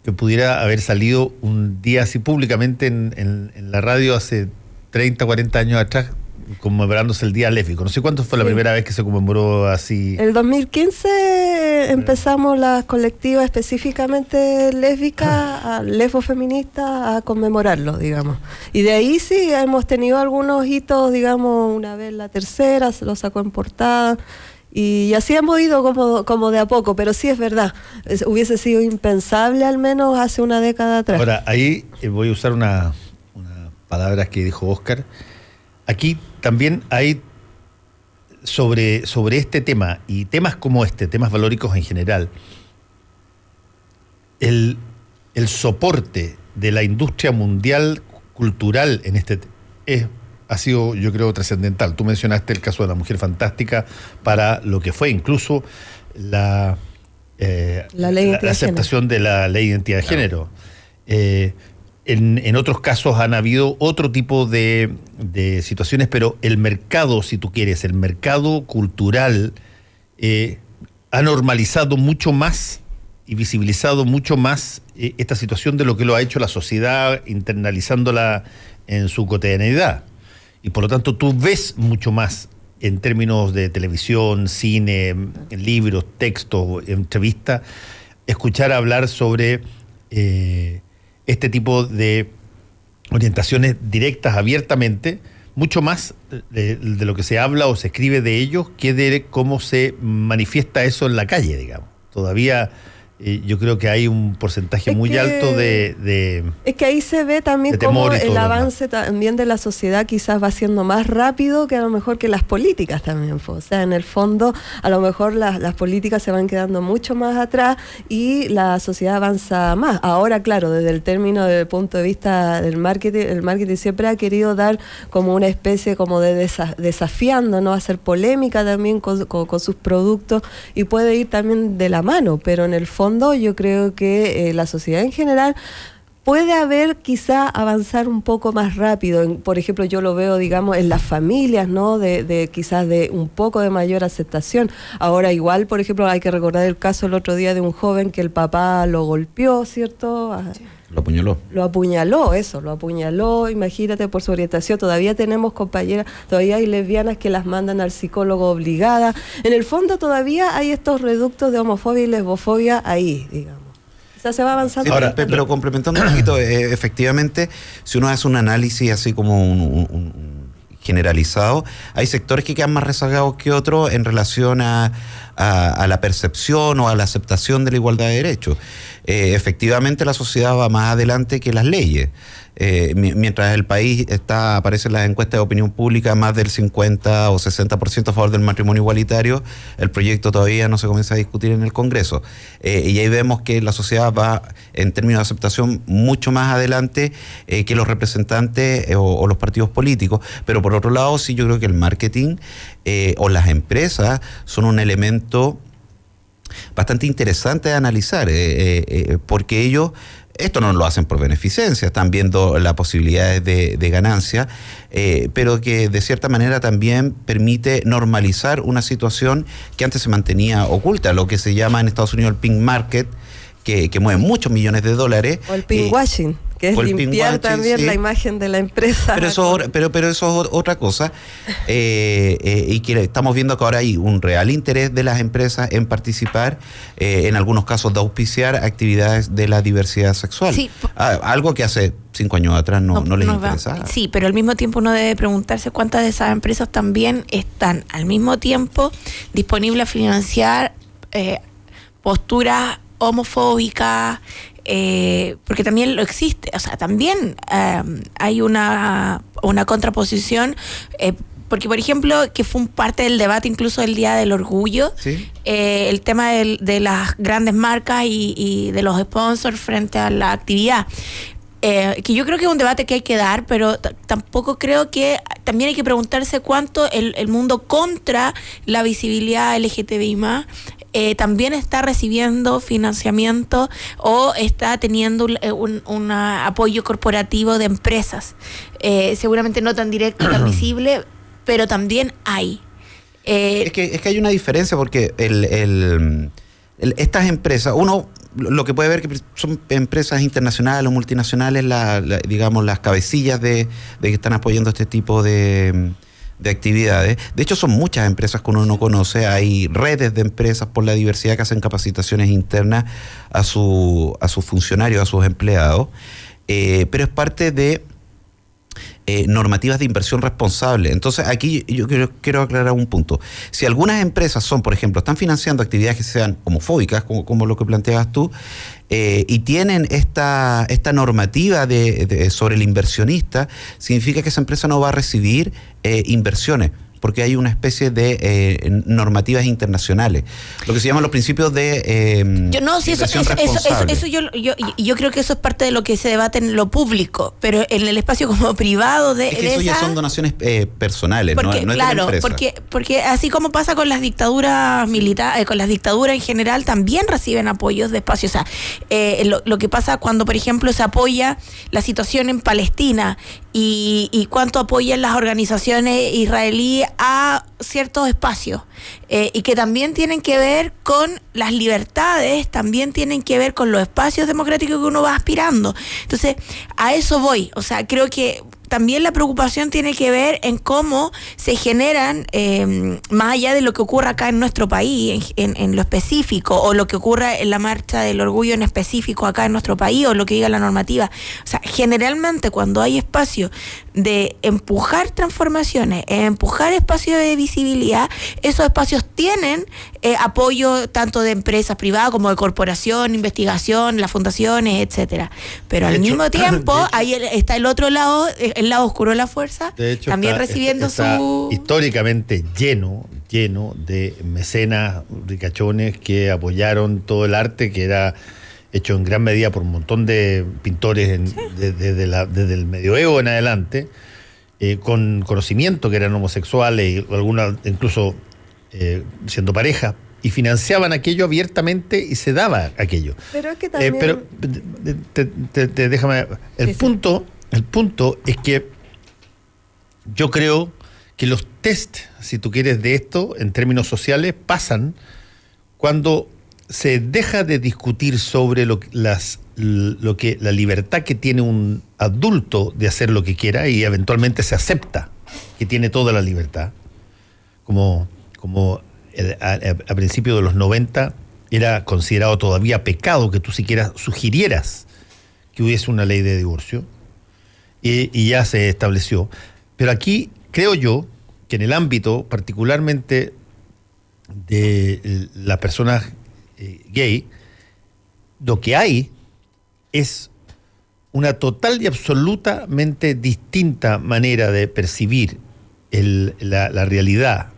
que pudiera haber salido un día así públicamente en la radio hace 30, 40 años atrás, conmemorándose el día lésbico. No sé cuánto fue la primera vez que se conmemoró así. El 2015 empezamos las colectivas específicamente lésbicas, lesbofeministas, a conmemorarlo, digamos. Y de ahí sí hemos tenido algunos hitos, digamos, una vez la tercera, se lo sacó en portada. Y así hemos ido como de a poco, pero sí es verdad, hubiese sido impensable al menos hace una década atrás. Ahora, ahí voy a usar una palabra que dijo Oscar. Aquí también hay sobre este tema y temas como este, temas valóricos en general, el soporte de la industria mundial cultural en ha sido, yo creo, trascendental. Tú mencionaste el caso de La Mujer Fantástica para lo que fue incluso la aceptación de la ley de identidad de género. En otros casos han habido otro tipo de situaciones, pero el mercado, si tú quieres, el mercado cultural ha normalizado mucho más y visibilizado mucho más esta situación de lo que lo ha hecho la sociedad, internalizándola en su cotidianidad. Y por lo tanto tú ves mucho más en términos de televisión, cine, libros, textos, entrevistas, escuchar hablar sobre este tipo de orientaciones directas, abiertamente, mucho más de lo que se habla o se escribe de ellos que de cómo se manifiesta eso en la calle, digamos. Todavía yo creo que hay un porcentaje muy alto de es que ahí se ve también cómo el avance también de la sociedad quizás va siendo más rápido que a lo mejor que las políticas también. O sea, en el fondo, a lo mejor las políticas se van quedando mucho más atrás y la sociedad avanza más. Ahora, claro, desde el punto de vista del marketing, el marketing siempre ha querido dar como una especie como de desafiando, ¿no? Hacer polémica también con sus productos, y puede ir también de la mano, pero en el fondo yo creo que la sociedad en general puede haber quizá avanzar un poco más rápido. Por ejemplo, yo lo veo, digamos, en las familias, ¿no? De quizás de un poco de mayor aceptación. Ahora igual, por ejemplo, hay que recordar el caso el otro día de un joven que el papá lo golpeó, ¿cierto? Sí. Lo apuñaló. Lo apuñaló, imagínate, por su orientación. Todavía tenemos compañeras, todavía hay lesbianas que las mandan al psicólogo obligadas. En el fondo todavía hay estos reductos de homofobia y lesbofobia ahí, digamos. O sea, se va avanzando. Sí, ahora, pero complementando un poquito, efectivamente, si uno hace un análisis así como un generalizado, hay sectores que quedan más rezagados que otros en relación a la percepción o a la aceptación de la igualdad de derechos. Efectivamente, la sociedad va más adelante que las leyes. Mientras el país aparece en las encuestas de opinión pública más del 50 o 60% a favor del matrimonio igualitario, el proyecto todavía no se comienza a discutir en el Congreso. Y ahí vemos que la sociedad va, en términos de aceptación, mucho más adelante que los representantes o los partidos políticos. Pero por otro lado, sí, yo creo que el marketing o las empresas son un elemento bastante interesante de analizar, porque ellos esto no lo hacen por beneficencia, están viendo las posibilidades de ganancia, pero que de cierta manera también permite normalizar una situación que antes se mantenía oculta, lo que se llama en Estados Unidos el pink market, que mueve muchos millones de dólares. O el pink washing, que es limpiar también, sí, la imagen de la empresa. Pero eso es otra cosa, y que estamos viendo que ahora hay un real interés de las empresas en participar, en algunos casos de auspiciar actividades de la diversidad sexual. Sí. Algo que hace 5 años atrás no les interesaba. Sí, pero al mismo tiempo uno debe preguntarse cuántas de esas empresas también están al mismo tiempo disponibles a financiar posturas homofóbicas, porque también lo existe, o sea, también hay una contraposición, porque por ejemplo, que fue parte del debate incluso del Día del Orgullo, ¿sí? El tema de las grandes marcas y de los sponsors frente a la actividad. Que yo creo que es un debate que hay que dar, pero tampoco creo que... También hay que preguntarse cuánto el mundo contra la visibilidad LGTBI+, también está recibiendo financiamiento o está teniendo un apoyo corporativo de empresas. Seguramente no tan directo, tan visible, pero también hay. Es que hay una diferencia porque estas empresas, uno lo que puede ver que son empresas internacionales o multinacionales, digamos las cabecillas de que están apoyando este tipo de actividades. De hecho, son muchas empresas que uno no conoce. Hay redes de empresas por la diversidad que hacen capacitaciones internas a sus funcionarios, a sus empleados, pero es parte de normativas de inversión responsable. Entonces, aquí yo quiero aclarar un punto. Si algunas empresas por ejemplo, están financiando actividades que sean homofóbicas, como lo que planteabas tú, y tienen esta normativa sobre el inversionista, significa que esa empresa no va a recibir inversiones, porque hay una especie de normativas internacionales, lo que se llaman los principios de inversión responsable. Eso yo creo que eso es parte de lo que se debate en lo público, pero en el espacio como privado es que eso ya son donaciones personales, porque, no es claro, de la empresa. Porque así como pasa con las dictaduras militares, con las dictaduras en general, también reciben apoyos de espacios. O sea, lo que pasa cuando, por ejemplo, se apoya la situación en Palestina y cuánto apoyan las organizaciones israelíes a ciertos espacios, y que también tienen que ver con las libertades, también tienen que ver con los espacios democráticos que uno va aspirando. Entonces, a eso voy. O sea, creo que también la preocupación tiene que ver en cómo se generan, más allá de lo que ocurra acá en nuestro país, en lo específico, o lo que ocurra en la marcha del orgullo en específico acá en nuestro país, o lo que diga la normativa. O sea, generalmente cuando hay espacio de empujar transformaciones, empujar espacios de visibilidad, esos espacios tienen apoyo tanto de empresas privadas como de corporación, investigación, las fundaciones, etcétera. Pero al mismo tiempo, ahí está el otro lado, el lado oscuro de la fuerza, de hecho, también recibiendo está su... históricamente lleno de mecenas ricachones que apoyaron todo el arte que era hecho en gran medida por un montón de pintores desde el medioevo en adelante, con conocimiento que eran homosexuales y algunas incluso siendo pareja, y financiaban aquello abiertamente y se daba aquello. Pero es que también... déjame... El punto es que yo creo que los test, si tú quieres, de esto, en términos sociales, pasan cuando se deja de discutir sobre la libertad que tiene un adulto de hacer lo que quiera y eventualmente se acepta que tiene toda la libertad, como a principios de los 90 era considerado todavía pecado que tú siquiera sugirieras que hubiese una ley de divorcio, y ya se estableció. Pero aquí creo yo que en el ámbito particularmente de las personas gay, lo que hay es una total y absolutamente distinta manera de percibir la realidad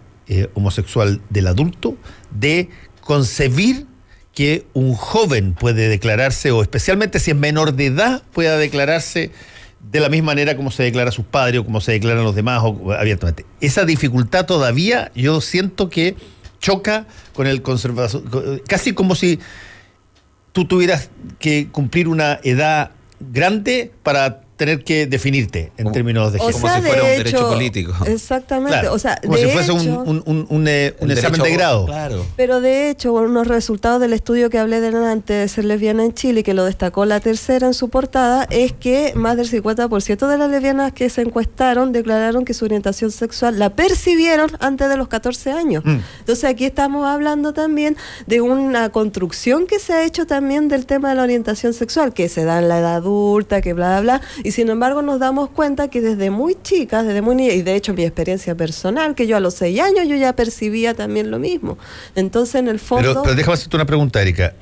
homosexual del adulto, de concebir que un joven puede declararse, o especialmente si es menor de edad, pueda declararse de la misma manera como se declara a sus padres o como se declaran los demás o abiertamente. Esa dificultad todavía yo siento que choca con el conservadurismo, casi como si tú tuvieras que cumplir una edad grande para tener que definirte en términos de género. Como si fuera un derecho político. Exactamente. Claro, o sea, como si fuese un examen de grado. Claro. Pero de hecho, unos resultados del estudio que hablé delante de Ser Lesbiana en Chile, que lo destacó La Tercera en su portada, es que más del 50% de las lesbianas que se encuestaron declararon que su orientación sexual la percibieron antes de los 14 años. Entonces aquí estamos hablando también de una construcción que se ha hecho también del tema de la orientación sexual, que se da en la edad adulta, que bla, bla, bla, y sin embargo nos damos cuenta que desde muy chicas, desde muy niñas, y de hecho mi experiencia personal, que yo a los 6 años yo ya percibía también lo mismo. Entonces en el fondo... Pero déjame hacerte una pregunta, Erika.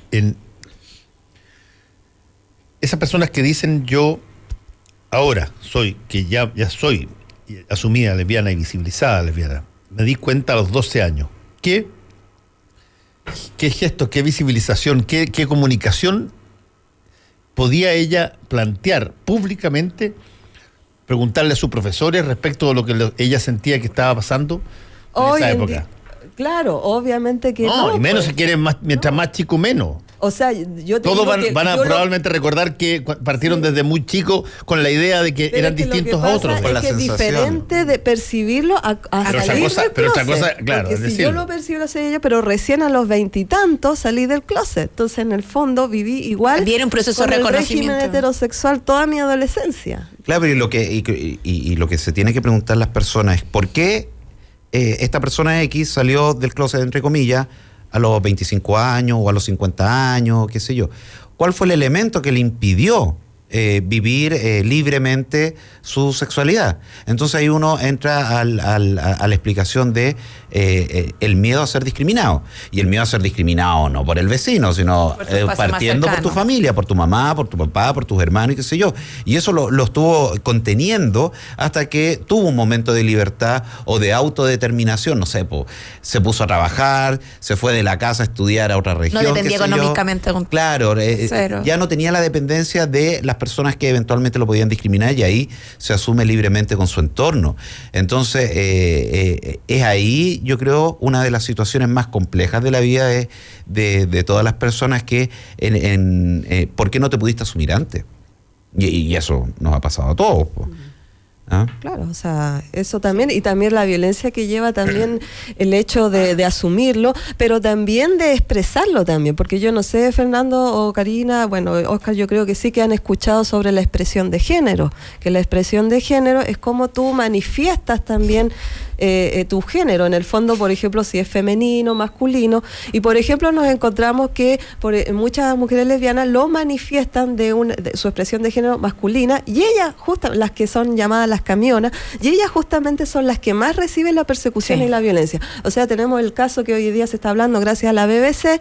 Esas personas que dicen yo ahora soy, que ya soy asumida lesbiana y visibilizada lesbiana, me di cuenta a los 12 años. ¿Qué gesto, qué visibilización, qué comunicación podía ella plantear públicamente, preguntarle a sus profesores respecto de lo que ella sentía que estaba pasando en esa época? Claro, obviamente que no. Y menos si quieren más, mientras más chico, menos. O sea, yo te todos digo van a probablemente recordar que partieron desde muy chicos con la idea de que eran distintos a otros. Es que es diferente de percibirlo a salir del closet. Pero otra cosa, claro, porque si yo lo percibo hace ella, pero recién a los 20 y tantos salí del closet. Entonces, en el fondo, viví igual Viene un proceso con de el reconocimiento. régimen heterosexual toda mi adolescencia. Claro, y lo que se tiene que preguntar las personas es ¿por qué esta persona X salió del closet, entre comillas, a los 25 años o a los 50 años, qué sé yo? ¿Cuál fue el elemento que le impidió vivir libremente su sexualidad? Entonces ahí uno entra a la explicación de el miedo a ser discriminado. Y el miedo a ser discriminado no por el vecino, sino partiendo por tu familia, por tu mamá, por tu papá, por tus hermanos y qué sé yo. Y eso lo estuvo conteniendo hasta que tuvo un momento de libertad o de autodeterminación, no sé, se puso a trabajar, se fue de la casa a estudiar a otra región. No dependía económicamente. Claro, ya no tenía la dependencia de las personas que eventualmente lo podían discriminar y ahí se asume libremente con su entorno. Entonces, es ahí, yo creo, una de las situaciones más complejas de la vida de todas las personas que, ¿por qué no te pudiste asumir antes? Y eso nos ha pasado a todos. Claro, o sea, eso también, y también la violencia que lleva también el hecho de asumirlo, pero también de expresarlo también, porque yo no sé, Fernando o Karina, bueno, Oscar, yo creo que sí que han escuchado sobre la expresión de género, que la expresión de género es como tú manifiestas también tu género, en el fondo, por ejemplo, si es femenino, masculino, y por ejemplo nos encontramos que muchas mujeres lesbianas lo manifiestan de su expresión de género masculina, y ellas, las que son llamadas las camionas, y ellas justamente son las que más reciben la persecución y la violencia. O sea, tenemos el caso que hoy día se está hablando gracias a la BBC,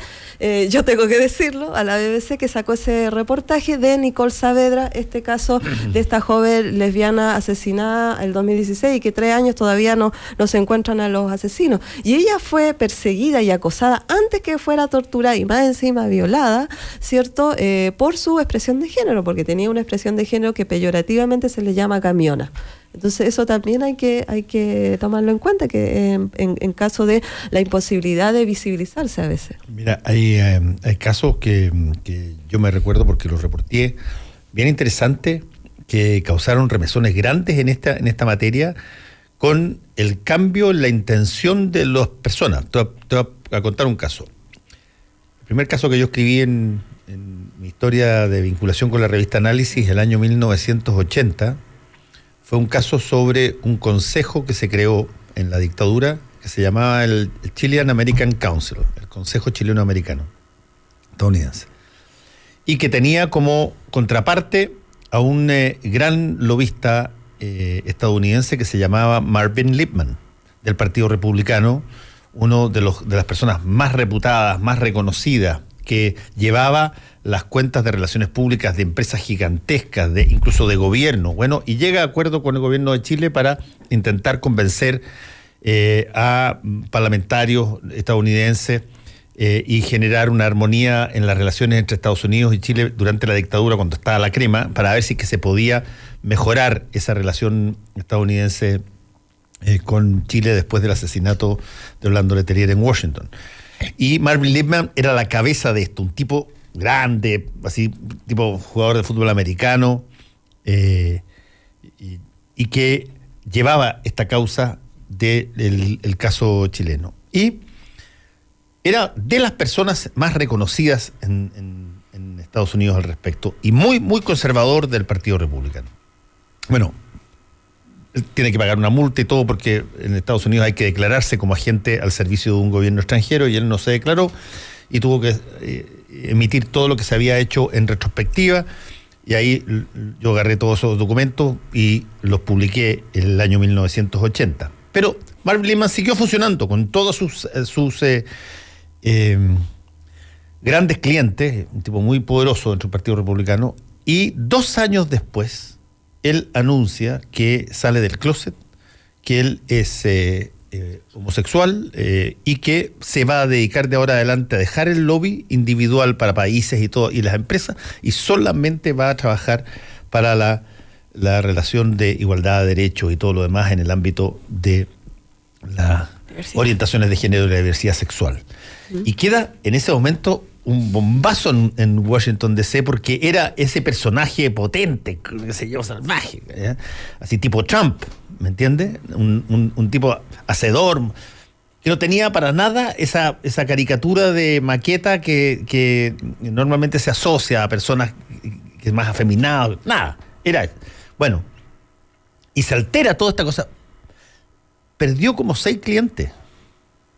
yo tengo que decirlo, a la BBC que sacó ese reportaje de Nicole Saavedra, este caso de esta joven lesbiana asesinada el 2016 y que 3 años todavía no se encuentran a los asesinos. Y ella fue perseguida y acosada antes que fuera torturada y más encima violada, ¿cierto? Por su expresión de género, porque tenía una expresión de género que peyorativamente se le llama camiona. Entonces eso también hay que tomarlo en cuenta, que en caso de la imposibilidad de visibilizarse a veces. Mira, hay casos que yo me recuerdo porque los reporté, bien interesante, que causaron remesones grandes en esta materia, con el cambio en la intención de las personas. Te voy a contar un caso. El primer caso que yo escribí en mi historia de vinculación con la revista Análisis, el año 1980, fue un caso sobre un consejo que se creó en la dictadura, que se llamaba el Chilean American Council, el Consejo Chileno-Americano, estadounidense, y que tenía como contraparte a un gran lobista estadounidense que se llamaba Marvin Lipman, del Partido Republicano, uno de las personas más reputadas, más reconocidas, que llevaba las cuentas de relaciones públicas de empresas gigantescas, incluso de gobierno. Bueno, y llega a acuerdo con el gobierno de Chile para intentar convencer a parlamentarios estadounidenses y generar una armonía en las relaciones entre Estados Unidos y Chile durante la dictadura, cuando estaba la crema, para ver si que se podía mejorar esa relación estadounidense con Chile después del asesinato de Orlando Letelier en Washington. Y Marvin Lipman era la cabeza de esto, un tipo grande, así, tipo jugador de fútbol americano, y que llevaba esta causa del caso chileno. Y era de las personas más reconocidas en Estados Unidos al respecto, y muy, muy conservador del Partido Republicano. Bueno, él tiene que pagar una multa y todo, porque en Estados Unidos hay que declararse como agente al servicio de un gobierno extranjero, y él no se declaró y tuvo que emitir todo lo que se había hecho en retrospectiva, y ahí yo agarré todos esos documentos y los publiqué en el año 1980. Pero Marvin Lipman siguió funcionando con todos sus grandes clientes, un tipo muy poderoso dentro del Partido Republicano, y 2 años después él anuncia que sale del closet, que él es homosexual y que se va a dedicar de ahora adelante a dejar el lobby individual para países y todo y las empresas, y solamente va a trabajar para la relación de igualdad de derechos y todo lo demás en el ámbito de las orientaciones de género y la diversidad sexual. Y queda en ese momento un bombazo en Washington DC, porque era ese personaje potente, qué sé yo, salvaje, ¿eh? Así tipo Trump, ¿me entiendes? Un tipo hacedor, que no tenía para nada esa caricatura de maqueta que normalmente se asocia a personas que es más afeminadas, nada, era, bueno, y se altera toda esta cosa. Perdió como 6 clientes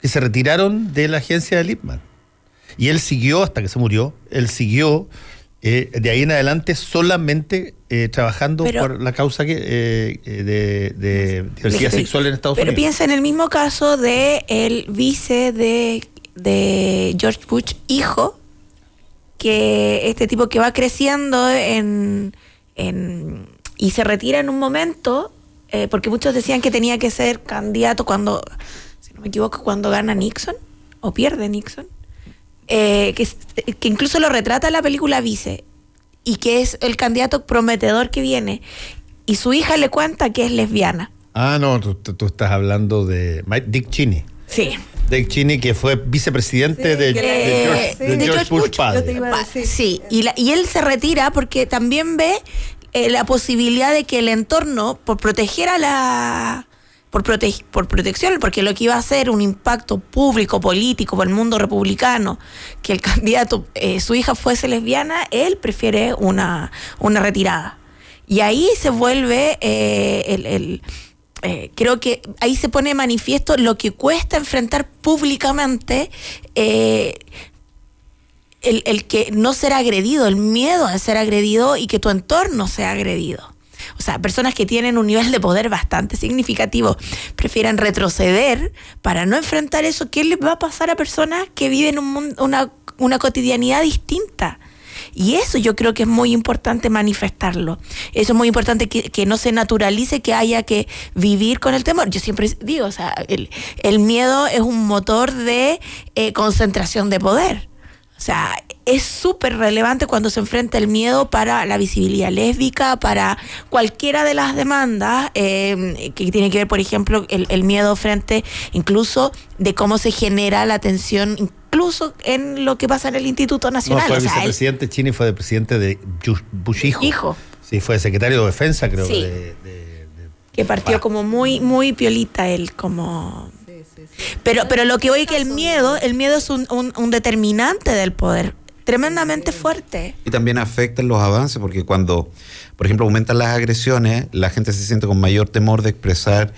que se retiraron de la agencia de Lipman. Y él siguió hasta que se murió, de ahí en adelante solamente trabajando por la causa de diversidad sexual en Estados Unidos. Pero piensa en el mismo caso de el vice de George Bush, hijo, que este tipo que va creciendo y se retira en un momento, porque muchos decían que tenía que ser candidato cuando, si no me equivoco, cuando gana Nixon, o pierde Nixon. Que incluso lo retrata en la película Vice, y que es el candidato prometedor que viene, y su hija le cuenta que es lesbiana. Ah, no, tú estás hablando de Dick Cheney. Sí. Dick Cheney, que fue vicepresidente de George Bush padre. Sí, y él se retira porque también ve la posibilidad de que el entorno, por proteger a la... Por protección, porque lo que iba a ser un impacto público, político, por el mundo republicano, que el candidato, su hija fuese lesbiana, él prefiere una retirada. Y ahí se vuelve creo que ahí se pone de manifiesto lo que cuesta enfrentar públicamente el que no ser agredido, el miedo a ser agredido y que tu entorno sea agredido. O sea, personas que tienen un nivel de poder bastante significativo prefieren retroceder para no enfrentar eso. ¿Qué les va a pasar a personas que viven una cotidianidad distinta? Y eso yo creo que es muy importante manifestarlo. Eso es muy importante que no se naturalice que haya que vivir con el temor. Yo siempre digo, o sea, el miedo es un motor de concentración de poder. O sea, es súper relevante cuando se enfrenta el miedo para la visibilidad lésbica, para cualquiera de las demandas, que tiene que ver, por ejemplo, el miedo frente incluso de cómo se genera la tensión, incluso en lo que pasa en el Instituto Nacional. No, fue vicepresidente Cheney, fue de presidente de Bush hijo. Sí, fue secretario de Defensa, creo. Sí. Que partió como muy piolita él, como... Pero lo que voy es que el miedo es un determinante del poder tremendamente fuerte. Y también afecta los avances, porque cuando, por ejemplo, aumentan las agresiones, la gente se siente con mayor temor de expresar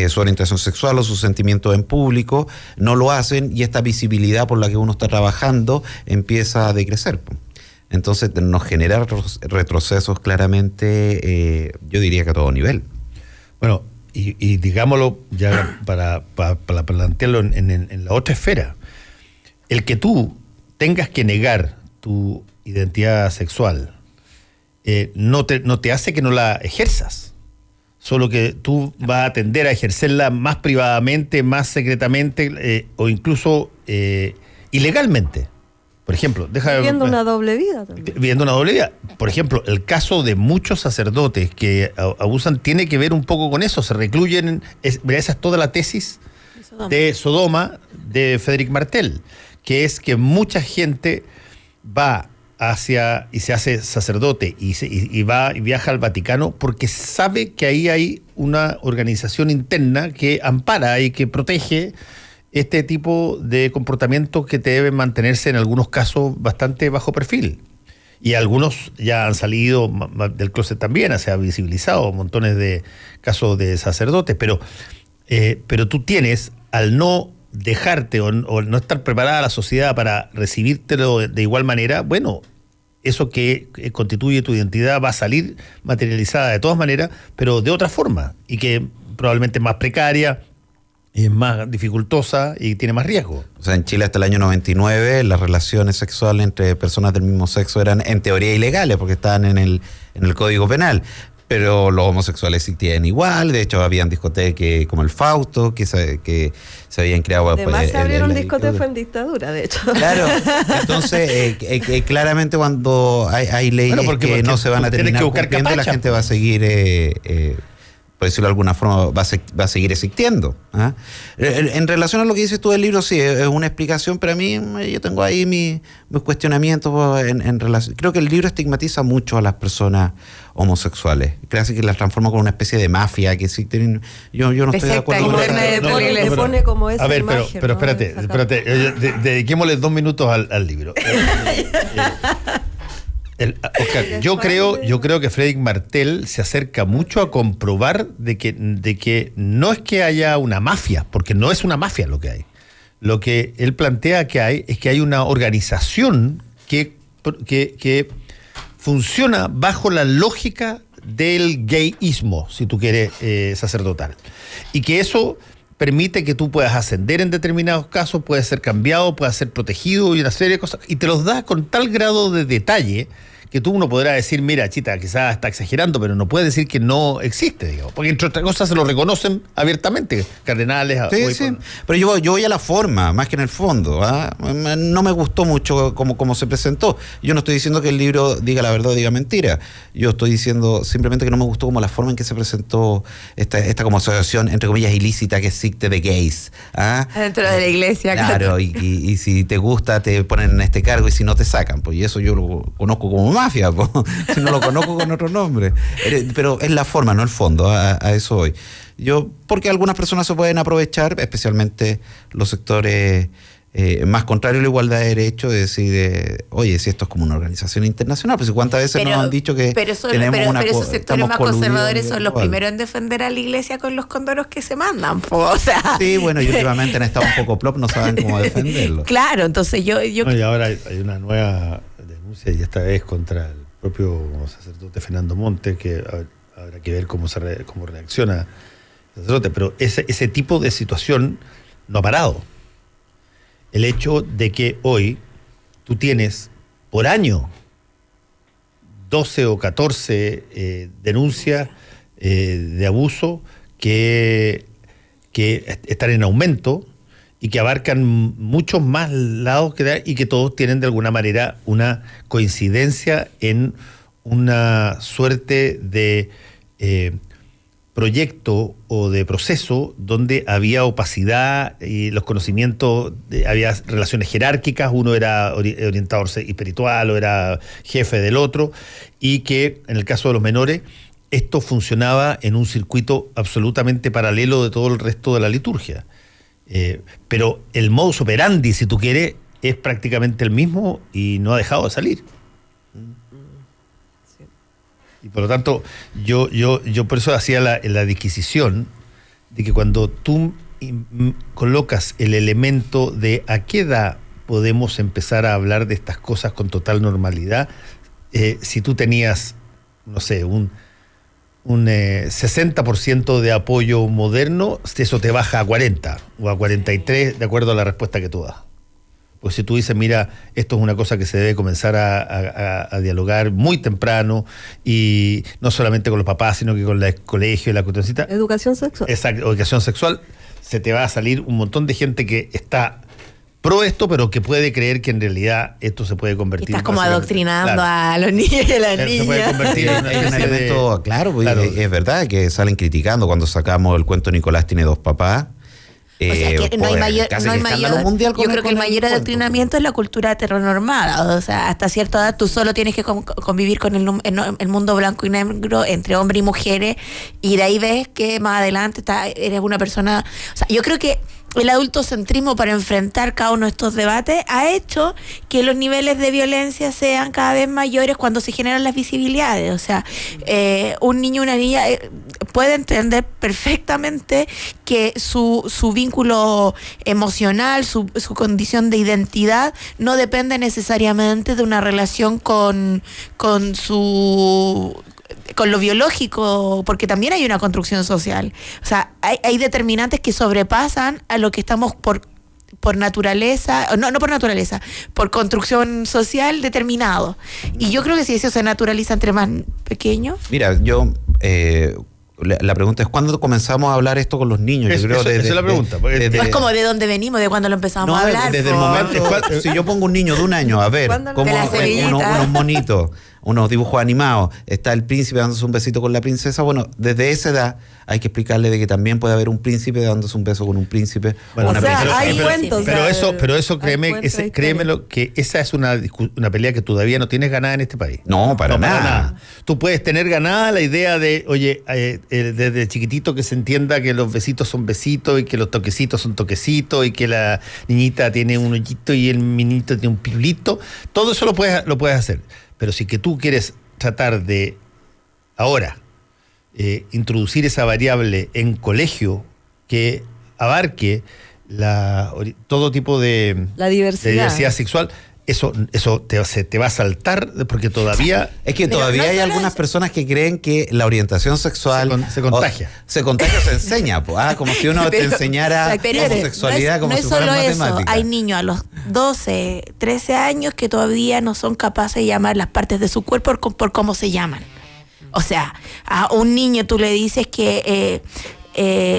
su orientación sexual o sus sentimientos en público, no lo hacen y esta visibilidad por la que uno está trabajando empieza a decrecer. Entonces nos genera retrocesos claramente, yo diría que a todo nivel. Bueno, y digámoslo ya para plantearlo en la otra esfera, el que tú tengas que negar tu identidad sexual no te hace que no la ejerzas, solo que tú vas a tender a ejercerla más privadamente, más secretamente o incluso ilegalmente. Por ejemplo, viviendo una doble vida también. Viviendo una doble vida. Por ejemplo, el caso de muchos sacerdotes que abusan tiene que ver un poco con eso. Se recluyen, esa es toda la tesis de Sodoma de Frédéric Martel, que es que mucha gente va hacia y se hace sacerdote y va y viaja al Vaticano porque sabe que ahí hay una organización interna que ampara y que protege este tipo de comportamientos que te deben mantenerse en algunos casos bastante bajo perfil. Y algunos ya han salido del closet también, se ha visibilizado montones de casos de sacerdotes, pero tú tienes, al no dejarte o no estar preparada la sociedad para recibírtelo de igual manera, bueno, eso que constituye tu identidad va a salir materializada de todas maneras, pero de otra forma, y que probablemente es más precaria, es más dificultosa y tiene más riesgo. O sea, en Chile hasta el año 99 las relaciones sexuales entre personas del mismo sexo eran en teoría ilegales porque estaban en el Código Penal, pero los homosexuales existían igual. De hecho habían discotecas como el Fausto que se habían creado. Además se abrieron discotecas fue en dictadura, de hecho. Claro, entonces claramente cuando hay leyes porque no se van a terminar cumpliendo, la gente va a seguir... por decirlo de alguna forma, va a seguir existiendo. ¿Ah? En relación a lo que dices tú del libro, sí, es una explicación, pero a mí yo tengo ahí mis cuestionamientos en relación. Creo que el libro estigmatiza mucho a las personas homosexuales. Creo que las transforma como una especie de mafia que existen. Yo no estoy de acuerdo con eso. Le pone como esa imagen. A ver, pero espérate, dediquémosle 2 minutos al libro. Oscar, yo creo que Frédéric Martel se acerca mucho a comprobar de que no es que haya una mafia, porque no es una mafia lo que hay. Lo que él plantea que hay es que hay una organización que funciona bajo la lógica del gayismo, si tú quieres, sacerdotal. Y que eso permite que tú puedas ascender en determinados casos, puedes ser cambiado, puedes ser protegido y una serie de cosas. Y te los da con tal grado de detalle que tú uno podrá decir, mira, chita, quizás está exagerando, pero no puede decir que no existe, digamos. Porque entre otras cosas se lo reconocen abiertamente, cardenales. Sí. Pero yo voy a la forma, más que en el fondo. ¿Ah? No me gustó mucho como se presentó. Yo no estoy diciendo que el libro diga la verdad o diga mentira. Yo estoy diciendo simplemente que no me gustó como la forma en que se presentó esta como asociación, entre comillas, ilícita que existe de gays. ¿Ah? Dentro de la iglesia. Claro, y si te gusta te ponen en este cargo y si no te sacan. Pues, y eso yo lo conozco como mafia, po. Si no lo conozco con otro nombre. Pero es la forma, no el fondo, a eso voy. Porque algunas personas se pueden aprovechar, especialmente los sectores más contrarios a la igualdad de derechos, de decir, oye, si esto es como una organización internacional, pues cuántas veces nos han dicho que pero esos sectores más conservadores son los primeros en defender a la iglesia con los condoros que se mandan, o sea. Sí, bueno, y últimamente han estado un poco plop, no saben cómo defenderlo. Claro, entonces yo... No, y ahora hay una nueva denuncia, y esta vez contra el propio sacerdote Fernando Monte, que habrá que ver cómo reacciona el sacerdote, pero ese tipo de situación no ha parado. El hecho de que hoy tú tienes por año 12 o 14 denuncias de abuso que están en aumento y que abarcan muchos más lados y que todos tienen de alguna manera una coincidencia en una suerte de proyecto o de proceso donde había opacidad y los conocimientos, había relaciones jerárquicas, uno era orientador espiritual o era jefe del otro, y que en el caso de los menores esto funcionaba en un circuito absolutamente paralelo de todo el resto de la liturgia. Pero el modus operandi, si tú quieres, es prácticamente el mismo y no ha dejado de salir. Y por lo tanto, yo por eso hacía la disquisición de que cuando tú colocas el elemento de a qué edad podemos empezar a hablar de estas cosas con total normalidad, si tú tenías, no sé, un 60% de apoyo moderno, eso te baja a 40 o a 43 de acuerdo a la respuesta que tú das. Pues si tú dices, mira, esto es una cosa que se debe comenzar a dialogar muy temprano, y no solamente con los papás, sino que con el colegio y la cuestioncita. Educación sexual. Exacto, educación sexual. Se te va a salir un montón de gente que está pro esto, pero que puede creer que en realidad esto se puede convertir... Estás como adoctrinando a los niños y a las niñas. Se puede convertir en una especie de... Claro, es verdad que salen criticando cuando sacamos el cuento Nicolás tiene dos papás. O sea, que no hay mayor mundial yo creo que el mayor adoctrinamiento es la cultura heteronormada. O sea, hasta cierta edad tú solo tienes que convivir con el mundo blanco y negro entre hombres y mujeres, y de ahí ves que más adelante eres una persona... O sea, yo creo que el adultocentrismo, para enfrentar cada uno de estos debates, ha hecho que los niveles de violencia sean cada vez mayores cuando se generan las visibilidades. O sea, un niño o una niña puede entender perfectamente que su vínculo emocional, su condición de identidad no depende necesariamente de una relación con lo biológico, porque también hay una construcción social. O sea, hay determinantes que sobrepasan a lo que estamos por naturaleza, no por naturaleza, por construcción social determinado. Y yo creo que si eso se naturaliza entre más pequeños... Mira, la pregunta es, ¿cuándo comenzamos a hablar esto con los niños? Esa es la pregunta. No es como de dónde venimos, de cuándo lo empezamos a hablar. Desde el momento, si yo pongo un niño de 1 año a ver cómo unos monitos, unos dibujos animados, está el príncipe dándose un besito con la princesa, bueno, desde esa edad hay que explicarle de que también puede haber un príncipe dándose un beso con un príncipe. Bueno, hay cuentos. Pero eso créemelo, que esa es una pelea que todavía no tienes ganada en este país. No, para nada. Tú puedes tener ganada la idea de, oye, desde chiquitito que se entienda que los besitos son besitos y que los toquecitos son toquecitos y que la niñita tiene un hoyito y el minito tiene un pirulito. Todo eso lo puedes hacer. Pero si que tú quieres tratar de ahora introducir esa variable en colegio que abarque todo tipo de diversidad sexual, eso se te va a saltar, porque todavía... Es que todavía hay algunas personas que creen que la orientación sexual... Se contagia. Se enseña, como si uno te enseñara homosexualidad como si fuera matemática. Eso. Hay niños a los 12, 13 años que todavía no son capaces de llamar las partes de su cuerpo por cómo se llaman. O sea, a un niño tú le dices que...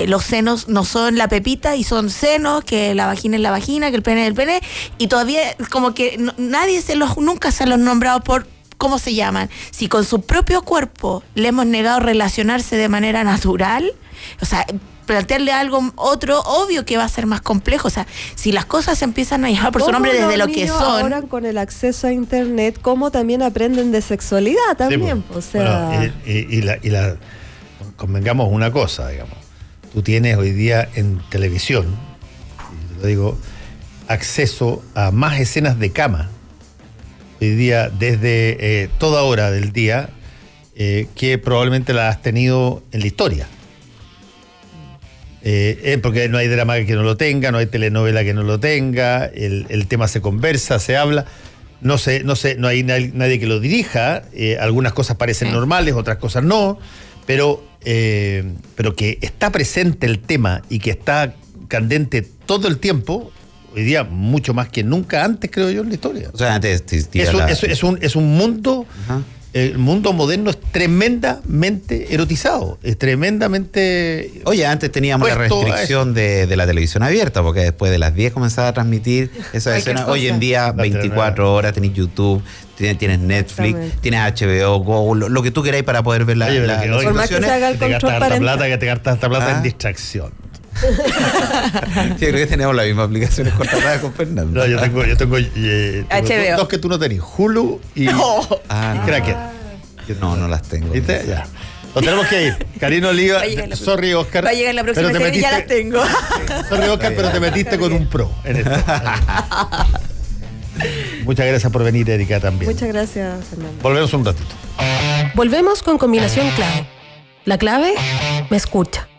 los senos no son la pepita y son senos, que la vagina es la vagina, que el pene es el pene, y todavía como que nunca se los nombrado por cómo se llaman. Si con su propio cuerpo le hemos negado relacionarse de manera natural, o sea, plantearle algo otro, obvio que va a ser más complejo. O sea, si las cosas se empiezan a llamar por su nombre desde lo que son. Ahora con el acceso a internet, ¿cómo también aprenden de sexualidad también? Sí, o sea, bueno, convengamos una cosa, digamos. Tú tienes hoy día en televisión, y te lo digo, acceso a más escenas de cama hoy día desde toda hora del día que probablemente la has tenido en la historia. Porque no hay drama que no lo tenga, no hay telenovela que no lo tenga, el tema se conversa, se habla, no hay nadie que lo dirija, algunas cosas parecen normales, otras cosas no, pero que está presente el tema y que está candente todo el tiempo, hoy día mucho más que nunca antes, creo yo, en la historia. O sea, antes es un mundo. Ajá. El mundo moderno es tremendamente erotizado, es tremendamente... Oye, antes teníamos la restricción de la televisión abierta, porque después de las 10 comenzaba a transmitir esa escena. Hoy en día, 24 horas, tenés YouTube, tienes Netflix, tienes HBO, Go, lo que tú queráis para poder ver las situaciones. Te gastas esta plata en distracción. Sí, creo que tenemos las mismas aplicaciones contratadas con Fernando. No, yo tengo HBO. Dos que tú no tenés, Hulu y Cracker. No las tengo. ¿Viste? Ya. Nos tenemos que ir. Karina Oliva, sorry Oscar. Va a llegar la próxima serie y ya las tengo. Sorry Oscar, pero te metiste con un pro en esto. Muchas gracias por venir, Erika, también. Muchas gracias, Fernando. Volvemos un ratito. Volvemos con Combinación Clave. La clave me escucha.